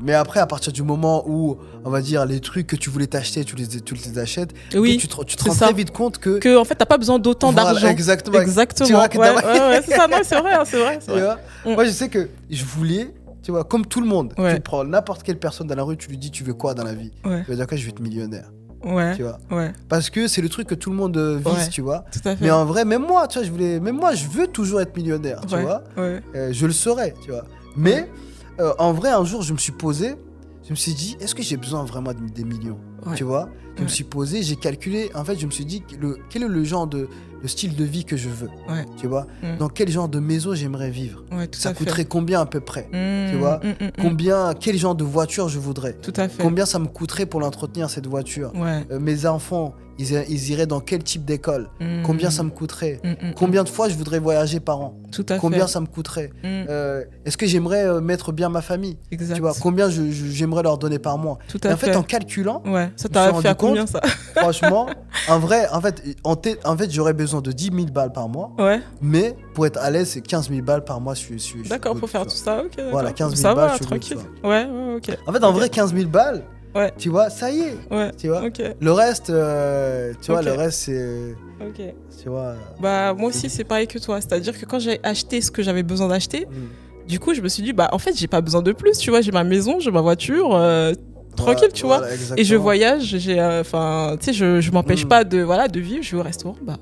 mais après, à partir du moment où, on va dire, les trucs que tu voulais t'acheter, tu les achètes, Oui, tu te c'est rends ça. très vite compte que. Que, en fait, t'as pas besoin d'autant Voilà, d'argent. exactement. Exactement. Tu vois que ouais, t'as- ouais, c'est ça, non, c'est vrai, hein, c'est vrai. C'est Tu vrai. vois. Moi, je sais que je voulais, tu vois, comme tout le monde, Ouais. tu prends n'importe quelle personne dans la rue, tu lui dis, tu veux quoi dans la vie? Ouais, Il va dire quoi? Je veux être millionnaire. ouais, Tu vois. ouais, Parce que c'est le truc que tout le monde vise, Ouais. tu vois. tout à fait. Mais en vrai, même moi, tu vois, même moi, je veux toujours être millionnaire, tu Ouais, vois. ouais. Je le saurais, tu vois. Mais en vrai, un jour, je me suis posé, je me suis dit, est-ce que j'ai besoin vraiment des millions? Ouais. Tu vois. Je me Ouais. suis posé, j'ai calculé. En fait, je me suis dit, quel est le genre le style de vie que je veux? Ouais. Tu vois. Mm. Dans quel genre de maison j'aimerais vivre? Ouais, tout Ça à fait. coûterait combien à peu près? Mm, tu vois. mm. Quel genre de voiture je voudrais? Tout à fait. Combien ça me coûterait pour l'entretenir, cette voiture? Ouais. Mes enfants, ils iraient dans quel type d'école? Mm. Combien ça me coûterait? Mm. Combien de fois je voudrais voyager par an? Tout à Combien fait. ça me coûterait? Mm. Est-ce que j'aimerais mettre bien ma famille? Exact. Tu vois, combien j'aimerais leur donner par mois? Tout Et à en fait, en calculant, Ouais, ça je me t'a suis fait à rendu combien compte- ça? franchement, en fait, j'aurais besoin de 10 000 balles par mois, Ouais, mais pour être à l'aise, c'est 15 000 balles par mois. d'accord, good, pour faire tu tout vois. ça, ok. D'accord. Voilà, 15 000 ça balles, va, je suis good, tranquille. tu Ouais, ouais, ok. En fait, en Ok. vrai, 15 000 balles, Ouais. tu vois, ça y est. Ouais, Tu vois, ok, le reste, tu vois, Ok. le reste, c'est. ok. Tu vois. Bah, moi aussi, c'est pareil que toi. C'est-à-dire que quand j'ai acheté ce que j'avais besoin d'acheter, mm. du coup, je me suis dit, bah, en fait, j'ai pas besoin de plus, tu vois. J'ai ma maison, j'ai ma voiture, tranquille, Voilà, tu vois. voilà, Et je exactement. voyage, enfin, tu sais, je m'empêche Mm. pas de vivre, je vais au restaurant, bah.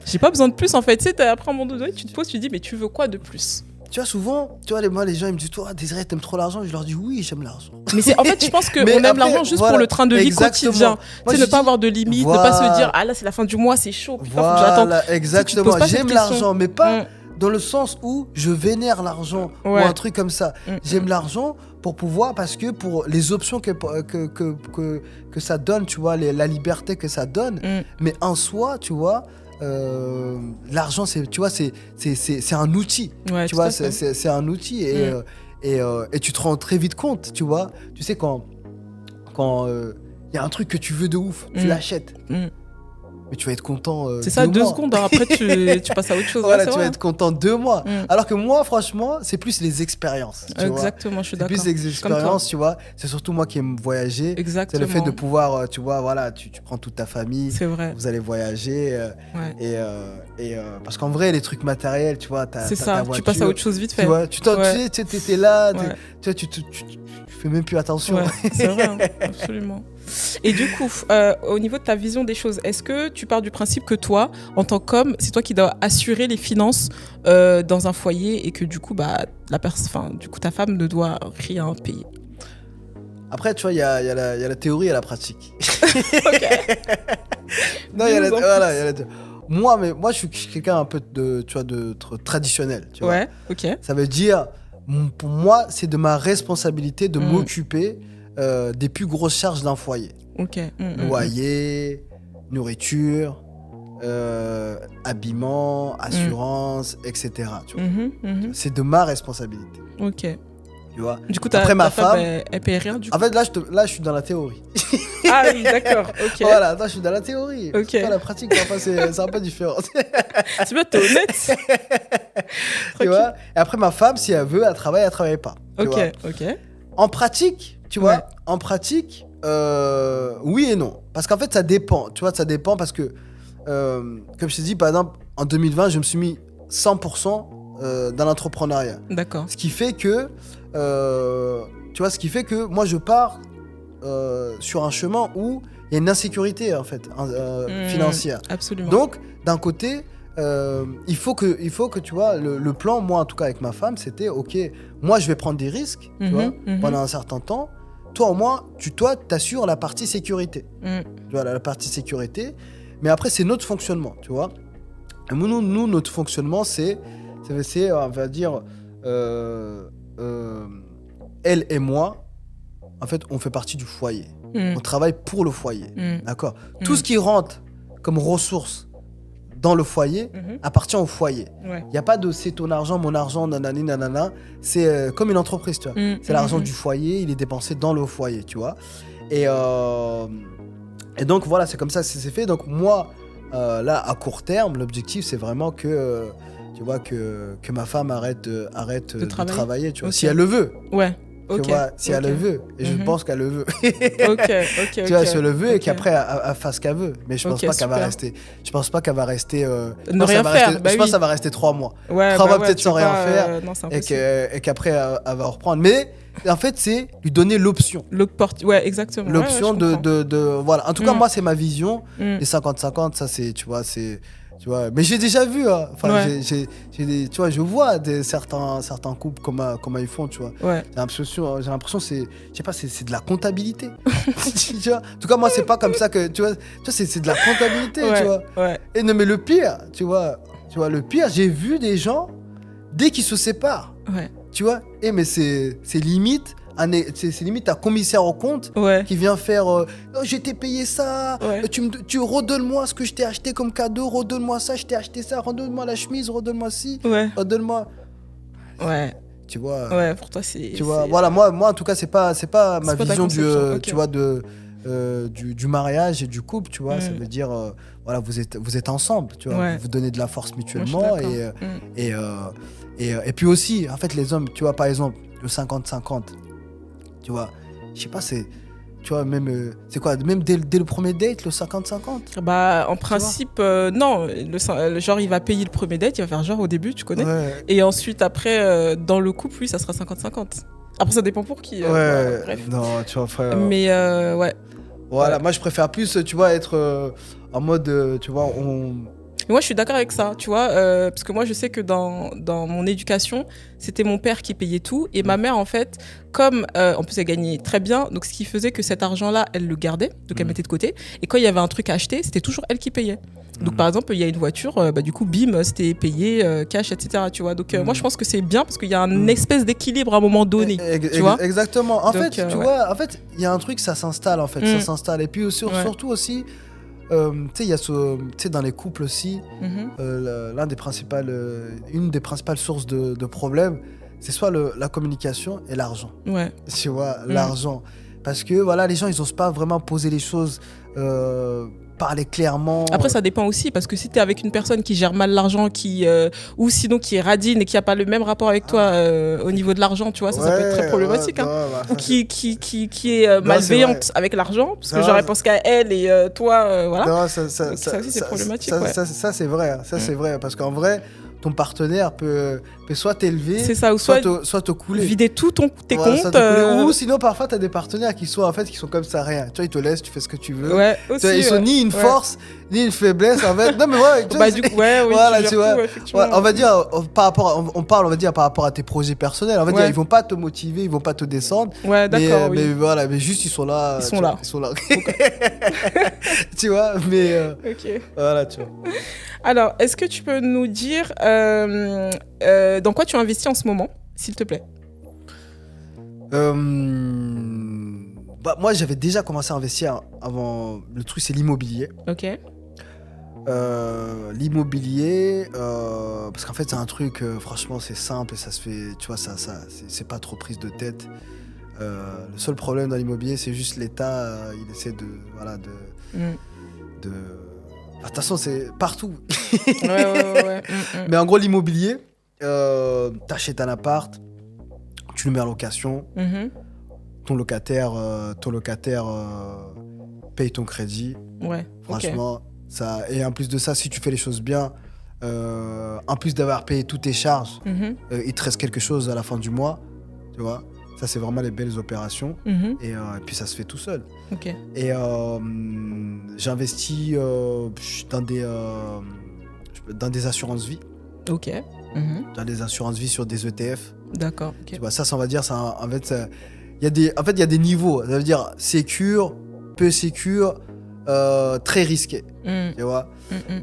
J'ai pas besoin de plus en fait, tu sais, après un moment donné, tu te poses, tu te dis, mais tu veux quoi de plus? Tu vois, souvent, tu vois, moi, les gens, ils me disent, toi, Désiré, t'aimes trop l'argent? Je leur dis, oui, j'aime l'argent. Mais c'est en fait, je pense qu'on Mais aime après, l'argent juste voilà, pour le train de vie exactement. quotidien. Moi, Tu sais, je ne pas dis- avoir de limite, ne pas se Voilà. dire, ah là, c'est la fin du mois, c'est chaud, putain, faut que j'attende. Voilà, exactement. poses pas cette J'aime question. l'argent, mais pas Mm. dans le sens où je vénère l'argent ou Ouais. un truc comme ça. Mm, J'aime l'argent pour pouvoir, parce que pour les options que ça donne, tu vois, la liberté que ça donne, Mm. mais en soi, tu vois, l'argent, tu vois, c'est un outil. Ouais, Tu tout à vois, fait. c'est un outil Mm. et tu te rends très vite compte, tu vois. Tu sais, quand il y a un truc que tu veux de ouf, tu Mm. l'achètes. Mm. mais tu vas être content. C'est ça, 2 mois. secondes. Hein, après, tu passes à autre chose. Voilà, Ouais, tu vas être content 2 mois. Mm. Alors que moi, franchement, c'est plus les expériences. Exactement, je suis C'est d'accord. plus les expériences, tu vois. C'est surtout moi qui aime voyager. Exactement. C'est le fait de pouvoir, tu vois, voilà, tu prends toute ta famille. C'est vrai. Vous allez voyager. Ouais. Parce qu'en vrai, les trucs matériels, tu vois, C'est ça, tu passes à autre chose vite fait. Tu vois, tu étais là, Ouais. tu fais même plus attention. Ouais, c'est vrai, hein, absolument. Et du coup, au niveau de ta vision des choses, est-ce que tu pars du principe que toi, en tant qu'homme, c'est toi qui dois assurer les finances dans un foyer et que du coup, ta femme ne doit rien payer? Après, tu vois, il y a la théorie et la pratique. Ok. Non, il y a la moi, je suis quelqu'un un peu de traditionnel. Tu vois. Ouais, ok. Ça veut dire, pour moi, c'est de ma responsabilité de m'occuper des plus grosses charges d'un foyer. Ok. Loyer, nourriture, habillement, assurance, etc. Tu vois. C'est de ma responsabilité. Ok. Tu vois. Du coup, Après, ma ta femme, femme, elle paye rien du coup. en fait, là, je suis dans la théorie. Ah oui, d'accord. Ok. Voilà, là, je suis dans la théorie. Ok. C'est pas la pratique, parfois, c'est un peu différent. Tu vois, t'es honnête. Tu vois. Et après, ma femme, si elle veut, elle travaille pas. Tu Ok, vois. ok. En pratique, tu vois, oui et non. Parce qu'en fait, ça dépend. Tu vois, ça dépend parce que, comme je t'ai dit, par exemple, en 2020, je me suis mis 100% dans l'entrepreneuriat. D'accord. Ce qui fait que, moi, je pars sur un chemin où il y a une insécurité, en fait, financière. Absolument. Donc, d'un côté, il faut que, tu vois, le plan, moi, en tout cas, avec ma femme, c'était, OK, moi, je vais prendre des risques, tu vois, pendant un certain temps. Toi, au moins, tu t'assures la partie sécurité. Tu vois, la partie sécurité. Mais après, c'est notre fonctionnement, tu vois. Et nous, notre fonctionnement, c'est, on va dire, elle et moi, en fait, on fait partie du foyer. On travaille pour le foyer, d'accord. Tout ce qui rentre comme ressources dans le foyer appartient au foyer. Il n'y a pas de c'est ton argent, mon argent, nanani, nanana. C'est comme une entreprise, tu vois. C'est l'argent du foyer, il est dépensé dans le foyer, tu vois. Et donc, voilà, c'est comme ça que c'est fait. Donc, moi, là, à court terme, l'objectif, c'est vraiment que, tu vois, que ma femme arrête de travailler, tu vois. Okay. Si elle le veut. Ouais. Tu vois, si elle le veut. Et je pense qu'elle le veut. Ok. Tu vois, si elle le veut et qu'après, elle fasse ce qu'elle veut. Mais je pense pas qu'elle va rester. Je pense pas qu'elle va rester. Ne rien faire. Je pense que ça va rester 3 mois. Ouais, 3 mois peut-être sans rien faire. Non, et qu'après, elle va reprendre. Mais en fait, c'est lui donner l'option. Ouais, exactement. L'option voilà. En tout cas, moi, c'est ma vision. Les 50-50, ça, c'est, tu vois, tu vois, mais j'ai déjà vu, hein. Enfin, tu vois, je vois certains couples comment ils font, tu vois. Ouais. J'ai l'impression c'est, je sais pas, c'est de la comptabilité. Tu vois. En tout cas, moi, c'est pas comme ça que, tu vois, c'est de la comptabilité, tu vois. Ouais. Et non, mais le pire, tu vois, le pire, j'ai vu des gens dès qu'ils se séparent. Ouais. Tu vois. Mais c'est limite. C'est limite un commissaire au compte qui vient faire j'ai t'ai payé ça, tu redonne-moi ce que je t'ai acheté comme cadeau, redonne-moi ça, je t'ai acheté ça, redonne-moi la chemise, redonne-moi ci, redonne-moi. Ouais. Tu vois. Ouais, pour toi c'est. Tu vois, voilà, moi en tout cas c'est pas ma vision tu vois du mariage et du couple, tu vois. Ça veut dire voilà, vous êtes ensemble, tu vois, vous vous donnez de la force mutuellement et puis aussi en fait les hommes, tu vois, par exemple le 50-50. Tu vois, je sais pas, c'est. Tu vois, même. C'est quoi, même dès le premier date, le 50-50 ? Bah, en principe, non. Genre, il va payer le premier date, il va faire genre au début, tu connais. Ouais. Et ensuite, après, dans le couple, oui, ça sera 50-50. Après, ça dépend pour qui. Bref. Non, tu vois, frère. Mais, ouais. Voilà, moi, je préfère plus, tu vois, être en mode. Tu vois, Et moi, je suis d'accord avec ça, tu vois, parce que moi, je sais que dans mon éducation, c'était mon père qui payait tout. Et ma mère, en fait, comme, en plus, elle gagnait très bien, donc ce qui faisait que cet argent-là, elle le gardait, donc elle mettait de côté. Et quand il y avait un truc à acheter, c'était toujours elle qui payait. Donc, par exemple, il y a une voiture, du coup, bim, c'était payé, cash, etc., tu vois. Donc, moi, je pense que c'est bien parce qu'il y a une espèce d'équilibre à un moment donné, tu vois. Exactement. En fait, tu vois, en fait, il y a un truc, ça s'installe, en fait, ça s'installe. Et puis, surtout aussi... tu sais, il y a dans les couples aussi, une des principales sources de problèmes, c'est soit la communication et l'argent. Ouais. Tu vois, l'argent. Parce que voilà, les gens, ils n'osent pas vraiment poser les choses parler clairement. Après, ça dépend aussi, parce que si tu es avec une personne qui gère mal l'argent, ou sinon qui est radine et qui n'a pas le même rapport avec toi au niveau de l'argent, tu vois, ça peut être très problématique. Ou qui est malveillante avec l'argent, parce que genre, elle pense qu'à elle et toi, voilà. Non, ça aussi, c'est problématique. Ça, c'est vrai. Ça, c'est vrai. Parce qu'en vrai, ton partenaire peut soit t'élever, c'est ça, ou soit te couler. Vider tous tes comptes. Ou sinon, parfois, t'as des partenaires qui sont comme ça, rien. Tu vois, ils te laissent, tu fais ce que tu veux. Ouais, aussi, ils sont ni une force, ni une faiblesse, en fait. Non, mais ouais, tu vois, du coup, oui, voilà, tu vois. On va dire, par rapport à tes projets personnels. On va dire, ils vont pas te motiver, ils vont pas te descendre. Ouais, d'accord. Mais voilà, mais juste, ils sont là. Ils sont là. Tu vois, mais. Ok. Voilà, tu vois. Alors, est-ce que tu peux nous dire dans quoi tu investis en ce moment, s'il te plaît? Moi, j'avais déjà commencé à investir avant. Le truc, c'est l'immobilier. Ok. L'immobilier, parce qu'en fait, c'est un truc, franchement, c'est simple et ça se fait, tu vois, c'est pas trop prise de tête. Le seul problème dans l'immobilier, c'est juste l'État, il essaie de. Voilà, de toute façon, c'est partout. Ouais. Mais en gros, l'immobilier, t'achètes un appart, tu le mets en location, ton locataire paye ton crédit. Ouais. Franchement, ça. Et en plus de ça, si tu fais les choses bien, en plus d'avoir payé toutes tes charges, il te reste quelque chose à la fin du mois, tu vois. Ça, c'est vraiment les belles opérations. Et puis, ça se fait tout seul. Ok. Et j'investis dans des assurances-vie. Ok. Dans des assurances-vie sur des ETF. D'accord. Okay. Tu vois, ça, on va dire, en fait, il y a des niveaux. Ça veut dire sécure, peu sécure, très risqué. Tu vois.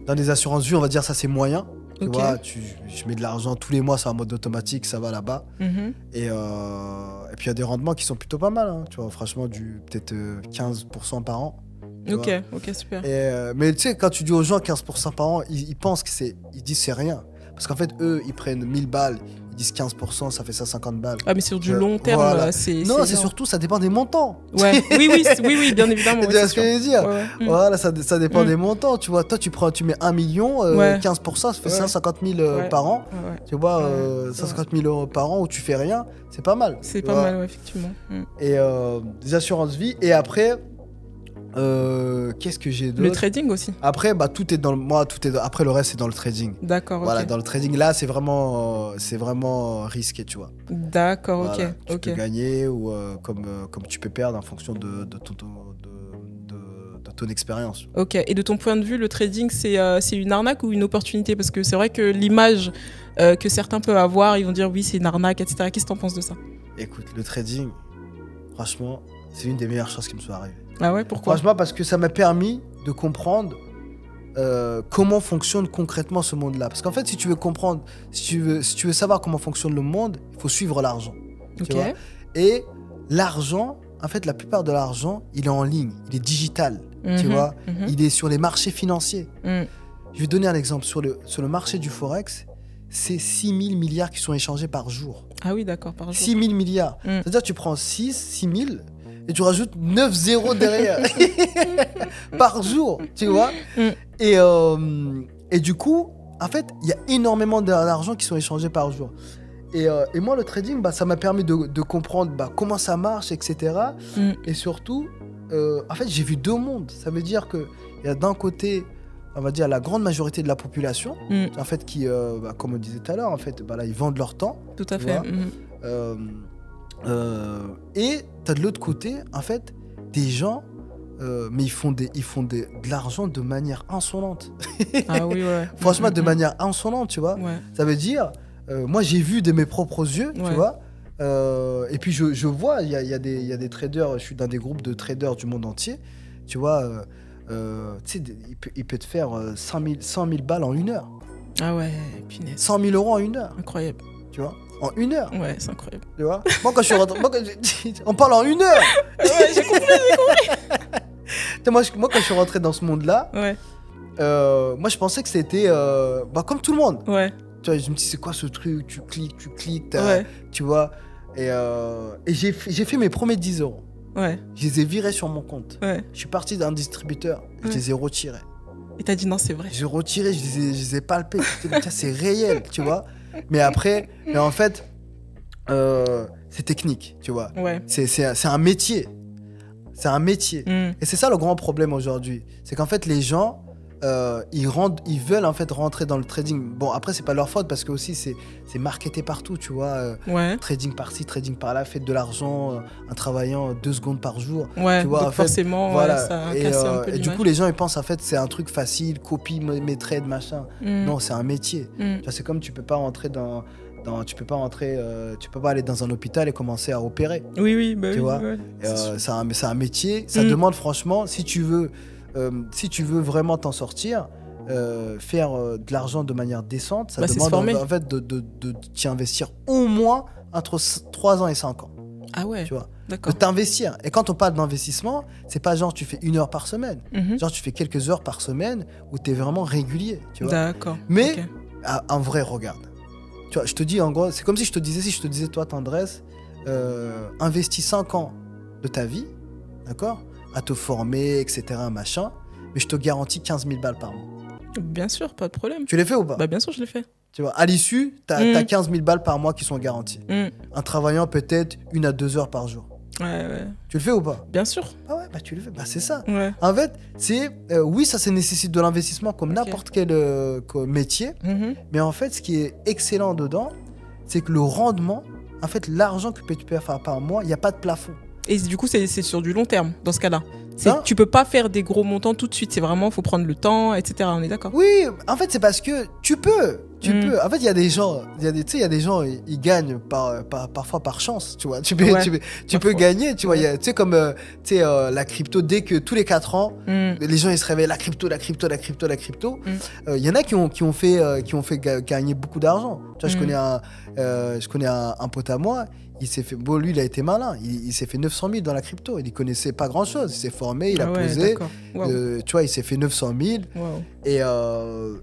Dans des assurances-vie, on va dire, ça, c'est moyen. Tu vois, je mets de l'argent tous les mois, c'est en mode automatique, ça va là-bas. Et puis il y a des rendements qui sont plutôt pas mal. Hein, tu vois, franchement, peut-être 15% par an. Ok, super. Mais tu sais, quand tu dis aux gens 15% par an, ils pensent ils disent c'est rien. Parce qu'en fait, eux, ils prennent 1000 balles, ils disent 15%, ça fait ça 50 balles. Ah, mais sur du long terme, voilà. c'est surtout, ça dépend des montants. Ouais. Oui, bien évidemment. Tu vois ce que je veux dire? Voilà, ça dépend des montants. Tu vois, toi, tu mets 1 million, 15%, ça fait 150 000 par an. Tu vois, 150 000 euros par an où tu fais rien, c'est pas mal. C'est pas mal, effectivement. Et des assurances vie. Et après, qu'est-ce que j'ai d'autre? Le trading aussi. Après, tout est après le reste c'est dans le trading. D'accord. Voilà, dans le trading là, c'est vraiment risqué, tu vois. D'accord, voilà, ok. Tu peux gagner ou comme tu peux perdre en fonction de ton expérience. Ok. Et de ton point de vue, le trading c'est une arnaque ou une opportunité? Parce que c'est vrai que l'image que certains peuvent avoir, ils vont dire oui c'est une arnaque, etc. Qu'est-ce que t'en penses de ça? Écoute, le trading, franchement, c'est une des meilleures choses qui me soit arrivée. Ah ouais, pourquoi? Franchement, parce que ça m'a permis de comprendre comment fonctionne concrètement ce monde-là. Parce qu'en fait, si tu veux comprendre, si tu veux savoir comment fonctionne le monde, il faut suivre l'argent. Ok. Tu vois. Et l'argent, en fait, la plupart de l'argent, il est en ligne, il est digital. Tu vois, il est sur les marchés financiers. Je vais donner un exemple. Sur le marché du Forex, c'est 6 000 milliards qui sont échangés par jour. Ah oui, d'accord, par jour. 6 000 milliards. C'est-à-dire que tu prends 6 000 et tu rajoutes 9 zéros derrière par jour, tu vois. Et du coup, en fait, il y a énormément d'argent qui sont échangés par jour. Et moi, le trading, ça m'a permis de comprendre comment ça marche, etc. Et surtout, en fait, j'ai vu deux mondes. Ça veut dire qu'il y a d'un côté, on va dire, la grande majorité de la population, en fait, qui, comme on disait tout à l'heure, en fait, là, ils vendent leur temps. Tout à fait. Et tu as de l'autre côté, en fait, des gens, mais ils font de l'argent de manière insolente. Ah oui, ouais. Franchement, de manière insolente, tu vois. Ouais. Ça veut dire, moi, j'ai vu de mes propres yeux, tu vois. Et puis, je vois, il y a des traders, je suis dans des groupes de traders du monde entier, tu vois. Tu sais, il peut te faire 100 000 balles en 1 heure. Ah ouais, punaise. 100 000 euros en 1 heure. Incroyable. Tu vois, en 1 heure. Ouais, c'est incroyable. Tu vois, moi quand je suis rentré, on parle en 1 heure. Ouais, j'ai compris. Moi quand je suis rentré dans ce monde-là, moi je pensais que c'était comme tout le monde. Ouais. Tu vois, je me dis c'est quoi ce truc, tu cliques, tu vois. Et j'ai fait mes premiers 10 euros. Ouais. Je les ai virés sur mon compte. Ouais. Je suis parti d'un distributeur, je les ai retirés. Et t'as dit non, c'est vrai. J'ai retiré, je les ai palpés. Putain, c'est réel, tu vois. Mais en fait, c'est technique, tu vois. Ouais. C'est un métier. C'est un métier. Et c'est ça le grand problème aujourd'hui. C'est qu'en fait, les gens, ils veulent en fait rentrer dans le trading. Bon, après, c'est pas leur faute parce que aussi, c'est marketé partout, tu vois. Ouais. Trading par-ci, trading par-là, faites de l'argent en travaillant 2 secondes par jour. Ouais, tu vois, donc en fait, forcément, voilà. ouais, ça a cassé un peu et du l'image. coup, les gens, ils pensent en fait, c'est un truc facile, copie mes trades, machin. Non, c'est un métier. Tu vois, c'est comme tu peux pas rentrer tu peux pas aller dans un hôpital et commencer à opérer. Oui, bah tu oui. vois, Ouais. c'est un métier. Ça demande franchement, si tu veux vraiment t'en sortir, faire de l'argent de manière décente, ça demande en fait de t'y investir au moins entre 3 ans et 5 ans. Ah ouais. Tu vois, d'accord. de t'investir. Et quand on parle d'investissement, c'est pas genre tu fais 1 heure par semaine. Genre tu fais quelques heures par semaine où tu es vraiment régulier. Tu vois. D'accord. Mais en vrai, regarde. Tu vois, je te dis en gros, c'est comme si je te disais, toi, Tendresse, investis 5 ans de ta vie, d'accord, à te former, etc., machin, mais je te garantis 15 000 balles par mois. Bien sûr, pas de problème. Tu l'as fait ou pas? Bah bien sûr, je l'ai fait. Tu vois, à l'issue, t'as 15 000 balles par mois qui sont garanties. En travaillant peut-être 1 à 2 heures par jour. Ouais. Tu le fais ou pas? Bien sûr. Ah ouais, bah tu le fais. Bah c'est ça. Ouais. En fait, oui, ça nécessite de l'investissement comme n'importe quel métier. Mais en fait, ce qui est excellent dedans, c'est que le rendement, en fait, l'argent que tu peux faire par mois, il n'y a pas de plafond. Et du coup, c'est sur du long terme, dans ce cas-là. Tu peux pas faire des gros montants tout de suite. C'est vraiment, faut prendre le temps, etc. On est d'accord? Oui, en fait, c'est parce que tu peux. En fait, il y a des gens, ils gagnent parfois par chance, tu vois. Tu peux gagner, tu vois. Tu sais, comme la crypto, dès que tous les 4 ans, les gens ils se réveillent, la crypto. Il y en a qui ont fait gagner beaucoup d'argent. Tu vois, je connais un pote à moi. Il s'est fait, lui, il a été malin. Il s'est fait 900 000 dans la crypto. Il ne connaissait pas grand-chose. Il s'est formé, il a posé. Wow. Tu vois, il s'est fait 900 000. Wow.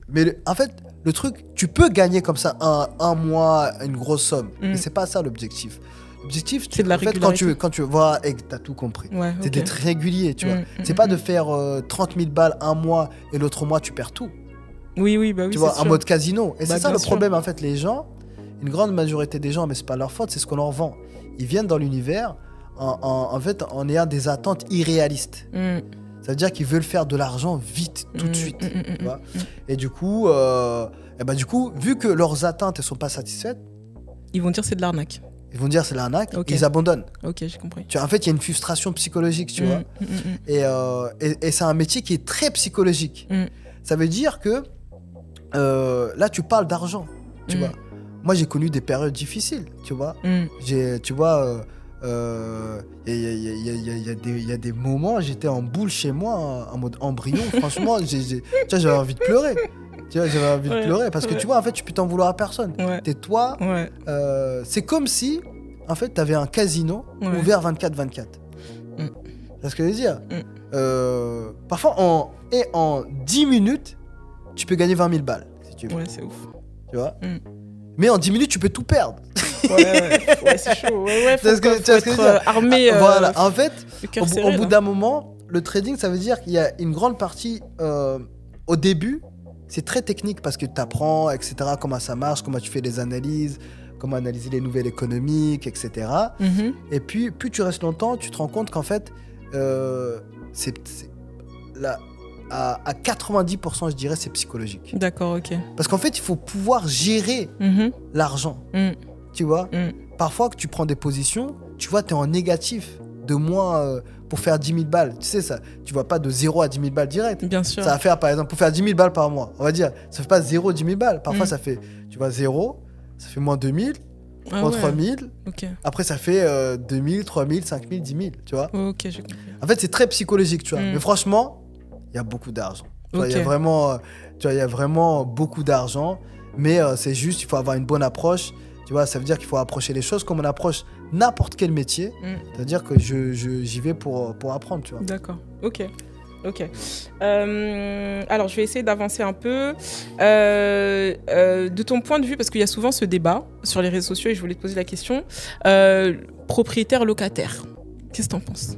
Mais en fait, le truc, tu peux gagner comme ça un mois, une grosse somme. Mais ce n'est pas ça l'objectif. L'objectif, c'est de la régularité. En fait, quand tu vois, tu as tout compris. Ouais, c'est d'être régulier, tu vois. C'est pas de faire 30 000 balles un mois et l'autre mois, tu perds tout. Oui, bah oui. Tu vois, en mode casino. Et c'est ça le sûr. problème, en fait, les gens. Une grande majorité des gens, mais c'est pas leur faute, c'est ce qu'on leur vend. Ils viennent dans l'univers en fait en ayant des attentes irréalistes. Ça veut dire qu'ils veulent faire de l'argent vite, tout de suite. Tu vois. Et du coup, vu que leurs attentes ne sont pas satisfaites, ils vont dire c'est de l'arnaque. Ils vont dire c'est de l'arnaque, ils abandonnent. Ok, j'ai compris. Tu vois, en fait, il y a une frustration psychologique, tu vois. Et c'est un métier qui est très psychologique. Ça veut dire que là, tu parles d'argent, tu vois. Moi, j'ai connu des périodes difficiles, tu vois. Tu vois, il y a des moments, j'étais en boule chez moi, en mode embryon. Franchement, j'avais envie de pleurer. Tu vois, j'avais envie de pleurer parce que tu vois, en fait, tu peux t'en vouloir à personne. Tais-toi. C'est comme si, en fait, tu avais un casino ouvert 24/24. C'est ce que je veux dire. Parfois, en 10 minutes, tu peux gagner 20 000 balles, si tu veux. Ouais, c'est ouf. Tu vois. Mais en 10 minutes, tu peux tout perdre. Ouais, c'est chaud. Faut être armé. Voilà, en fait, au bout d'un moment, le trading, ça veut dire qu'il y a une grande partie, au début, c'est très technique parce que tu apprends, etc., comment ça marche, comment tu fais des analyses, comment analyser les nouvelles économiques, etc. Et puis, plus tu restes longtemps, tu te rends compte qu'en fait, à 90%, je dirais, c'est psychologique. D'accord, ok. Parce qu'en fait, il faut pouvoir gérer l'argent. Tu vois, parfois que tu prends des positions, tu vois, tu es en négatif de moins pour faire 10 000 balles. Tu sais, ça, tu vois pas de 0 à 10 000 balles direct. Bien sûr. Ça va faire, par exemple, pour faire 10 000 balles par mois, on va dire, ça fait pas 0, 10 000 balles. Parfois, ça fait, tu vois, 0, ça fait moins 2 000, moins 3 000. Okay. Après, ça fait 2 000, 3 000, 5 000, 10 000, tu vois. Ok, j'ai compris. En fait, c'est très psychologique, tu vois. Mais franchement, il y a beaucoup d'argent. Il y a vraiment beaucoup d'argent. Mais c'est juste, il faut avoir une bonne approche. Tu vois, ça veut dire qu'il faut approcher les choses comme on approche n'importe quel métier. C'est-à-dire que j'y vais pour apprendre, tu vois. D'accord, ok. Alors, je vais essayer d'avancer un peu. De ton point de vue, parce qu'il y a souvent ce débat sur les réseaux sociaux, et je voulais te poser la question, propriétaire-locataire. Qu'est-ce que t'en penses?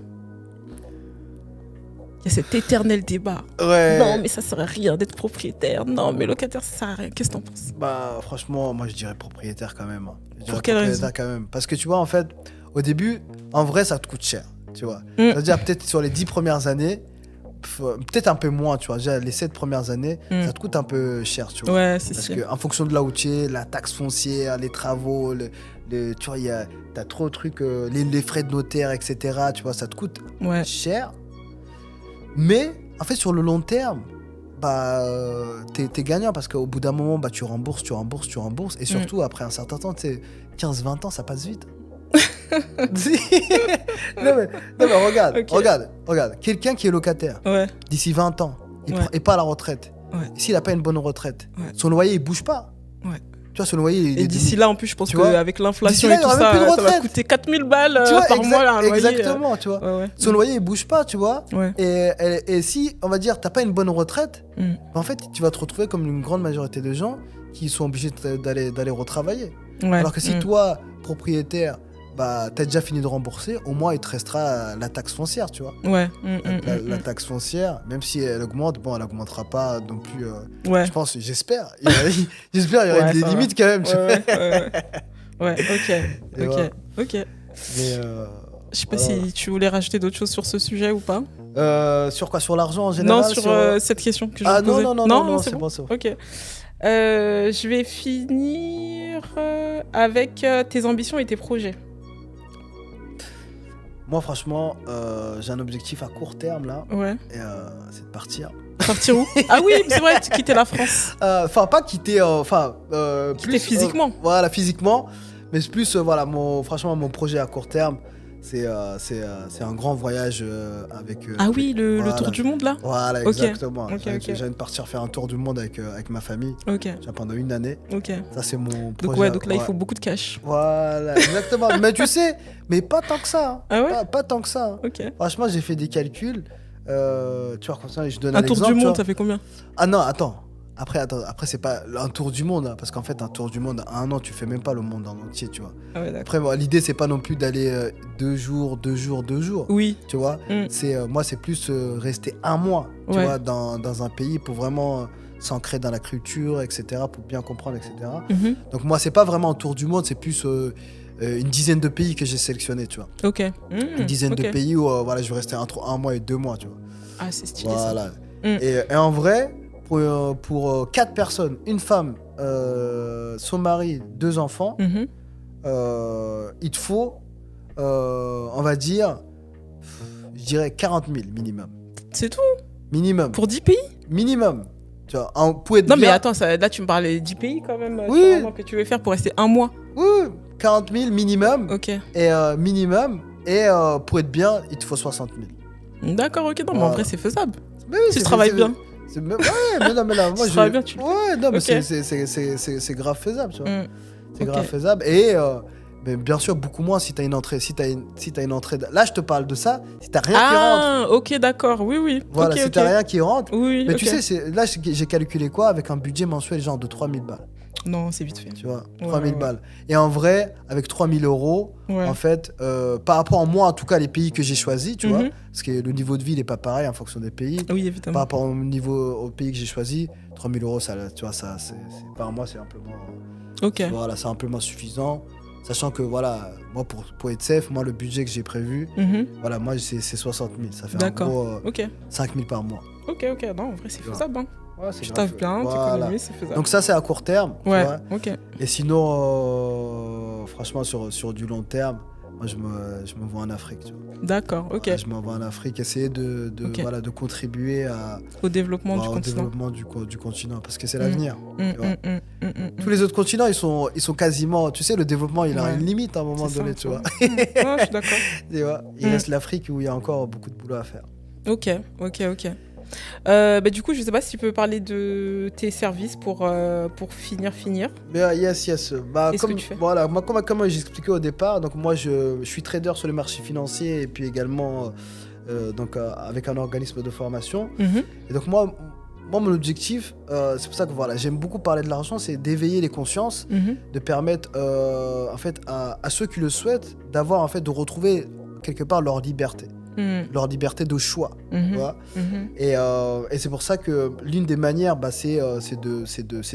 Il y a cet éternel débat. Ouais. Non, mais ça sert à rien d'être propriétaire. Non, mais locataire, ça sert à rien. Qu'est-ce que t'en penses? Bah, franchement, moi, je dirais propriétaire quand même. Je dirais Pour quelle propriétaire raison? quand même. Parce que tu vois, en fait, au début, en vrai, ça te coûte cher. Tu vois. C'est-à-dire, peut-être sur les 10 premières années, peut-être un peu moins, tu vois. Déjà, les 7 premières années, ça te coûte un peu cher, tu vois. Ouais, c'est Parce sûr. qu'en fonction de là où tu es, la taxe foncière, les travaux, tu vois, t'as trop de trucs, les frais de notaire, etc. Tu vois, ça te coûte cher. Mais, en fait, sur le long terme, bah, t'es gagnant parce qu'au bout d'un moment, bah, tu rembourses. Et surtout, après un certain temps, tu sais, 15-20 ans, ça passe vite. non, mais regarde. Quelqu'un qui est locataire, d'ici 20 ans, et pas à la retraite, s'il n'a pas une bonne retraite, son loyer, il bouge pas. Tu vois, son loyer... Et d'ici là, en plus, je pense qu'avec l'inflation là, et tout ça, ça va coûter 4000 balles par mois, là, un loyer. Exactement, tu vois. Son loyer, il bouge pas, tu vois. Et si, on va dire, t'as pas une bonne retraite, en fait, tu vas te retrouver comme une grande majorité de gens qui sont obligés d'aller retravailler. Alors que si toi, propriétaire, bah, t'as déjà fini de rembourser, au moins il te restera la taxe foncière, tu vois. La taxe foncière, même si elle augmente, bon, elle augmentera pas non plus. Je pense, j'espère. Il y aurait des limites quand même. Ok. Mais je sais pas si tu voulais rajouter d'autres choses sur ce sujet ou pas. Sur quoi? Sur l'argent en général? Non, sur cette question que je me posais. Non, c'est bon. Ok. Je vais finir avec tes ambitions et tes projets. Moi, franchement, j'ai un objectif à court terme, là. Et c'est de partir. Partir où? Ah oui, c'est vrai, tu quitter la France. Enfin, pas quitter... quitter physiquement. Voilà, physiquement. Mais c'est plus, franchement, mon projet à court terme, c'est un grand voyage avec... ah oui, le tour du monde, là? Voilà, exactement. J'ai envie de partir faire un tour du monde avec ma famille. Pendant une année. Ça, c'est mon projet. Donc là, il faut beaucoup de cash. Voilà, exactement. Mais tu sais, mais pas tant que ça. Ah ouais? Pas tant que ça. Franchement, j'ai fait des calculs. Tu vois, comme ça, je donne un exemple. Un tour du monde, ça fait combien? Ah non, attends. Après, c'est pas un tour du monde, hein, parce qu'en fait, un tour du monde, à un an, tu fais même pas le monde en entier, tu vois. Après, l'idée, c'est pas non plus d'aller 2 jours. Oui. Tu vois, moi, c'est plus rester un mois, tu vois, dans un pays pour vraiment s'ancrer dans la culture, etc., pour bien comprendre, etc. Donc, moi, c'est pas vraiment un tour du monde, c'est plus une dizaine de pays que j'ai sélectionné, tu vois. Une dizaine de pays où je vais rester entre 1 mois et 2 mois, tu vois. Ah, c'est stylé, ça. Et en vrai... Pour 4 personnes, une femme, son mari, 2 enfants, il te faut, on va dire, je dirais 40 000 minimum. C'est tout? Minimum. Pour 10 pays? Minimum. Tu vois, pour être non, bien... mais attends, là tu me parlais 10 pays quand même. Oui. Que tu veux faire pour rester 1 mois. Oui, 40 000 minimum. Et minimum. Et pour être bien, il te faut 60 000. D'accord, ok. Non, mais en vrai, c'est faisable. Mais oui, si tu travailles bien. Ouais, mais non, mais là, moi, bien, mais c'est grave faisable, tu vois. C'est grave faisable. Et mais bien sûr, beaucoup moins si t'as une entrée. Si t'as une entrée. Là, je te parle de ça. Si t'as rien qui rentre. Ah, ok, d'accord. Oui. Voilà, si t'as rien qui rentre. Oui, mais tu sais, là, j'ai calculé quoi avec un budget mensuel genre de 3 000 balles. Non, c'est vite fait. Tu vois, 3 000 balles. Et en vrai, avec 3 000 euros, en fait, par rapport à moi, en tout cas, les pays que j'ai choisis, tu vois, parce que le niveau de vie n'est pas pareil en fonction des pays. Oui, évidemment. Par rapport au pays que j'ai choisi, 3 000 euros, ça, tu vois, ça, par mois, c'est amplement. Voilà, c'est amplement suffisant. Sachant que, voilà, moi, pour être safe, moi, le budget que j'ai prévu, voilà, moi, c'est 60 000. Ça fait en gros 5 000 par mois. Ok. Non, en vrai, c'est faisable, hein. Ouais, tu taffes bien, tu économises, c'est faisable. Donc ça, c'est à court terme. Ouais, tu vois. Et sinon, franchement, sur du long terme, moi, je me vois en Afrique. Tu vois. D'accord, ok. Je me vois en Afrique, essayer de contribuer au développement du continent, parce que c'est l'avenir. Tous les autres continents, ils sont quasiment... Tu sais, le développement, il a une limite à un moment donné, tu vois. Ouais, je suis d'accord. Tu vois, il reste l'Afrique où il y a encore beaucoup de boulot à faire. Ok. Du coup, je sais pas si tu peux parler de tes services pour finir. Yes. Qu'est-ce que tu fais? Voilà, moi, comme j'expliquais au départ, donc moi je suis trader sur les marchés financiers et puis également avec un organisme de formation. Et donc moi, mon objectif, c'est pour ça que voilà, j'aime beaucoup parler de l'argent, c'est d'éveiller les consciences, de permettre en fait à ceux qui le souhaitent d'avoir en fait de retrouver quelque part leur liberté. Leur liberté de choix. Tu vois. Et c'est pour ça que l'une des manières, c'est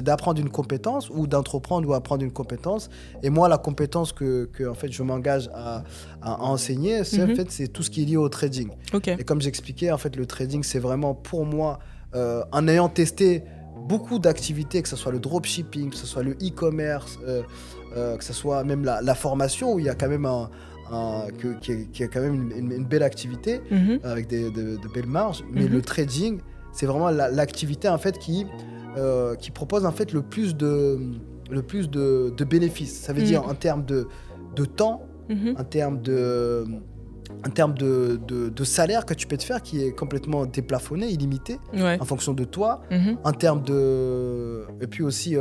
d'apprendre une compétence ou d'entreprendre ou apprendre une compétence. Et moi, la compétence que en fait, je m'engage à enseigner, c'est en fait, c'est tout ce qui est lié au trading. Okay. Et comme j'expliquais, en fait, le trading, c'est vraiment pour moi, en ayant testé beaucoup d'activités, que ce soit le dropshipping, que ce soit le e-commerce, que ce soit même la formation, où il y a quand même qui est quand même une belle activité avec de belles marges, mais le trading, c'est vraiment l'activité en fait qui propose en fait le plus de bénéfices. Ça veut dire en termes de temps, en termes de salaire que tu peux te faire, qui est complètement déplafonné, illimité, en fonction de toi, en termes de... Et puis aussi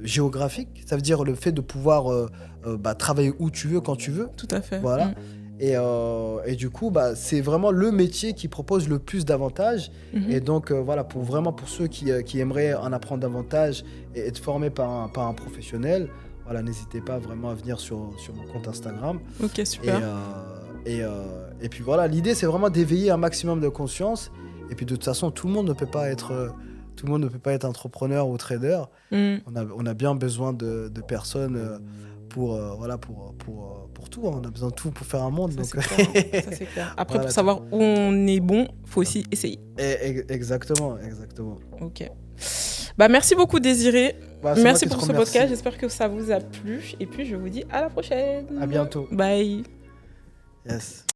géographique, ça veut dire le fait de pouvoir travailler où tu veux, quand tu veux. Tout à fait. Voilà. Et du coup, c'est vraiment le métier qui propose le plus d'avantages. Et donc, voilà, pour ceux qui aimeraient en apprendre davantage et être formés par un professionnel, voilà, n'hésitez pas vraiment à venir sur mon compte Instagram. Ok, super. Et puis voilà, l'idée, c'est vraiment d'éveiller un maximum de conscience. Et puis de toute façon, tout le monde ne peut pas être entrepreneur ou trader. On a bien besoin de personnes pour tout. On a besoin de tout pour faire un monde. Ça, donc... c'est clair. Après, voilà, pour savoir où on est bon, il faut aussi essayer. Exactement. Ok. Merci beaucoup, Désiré. Merci pour ce podcast. J'espère que ça vous a plu. Et puis, je vous dis à la prochaine. À bientôt. Bye. Yes.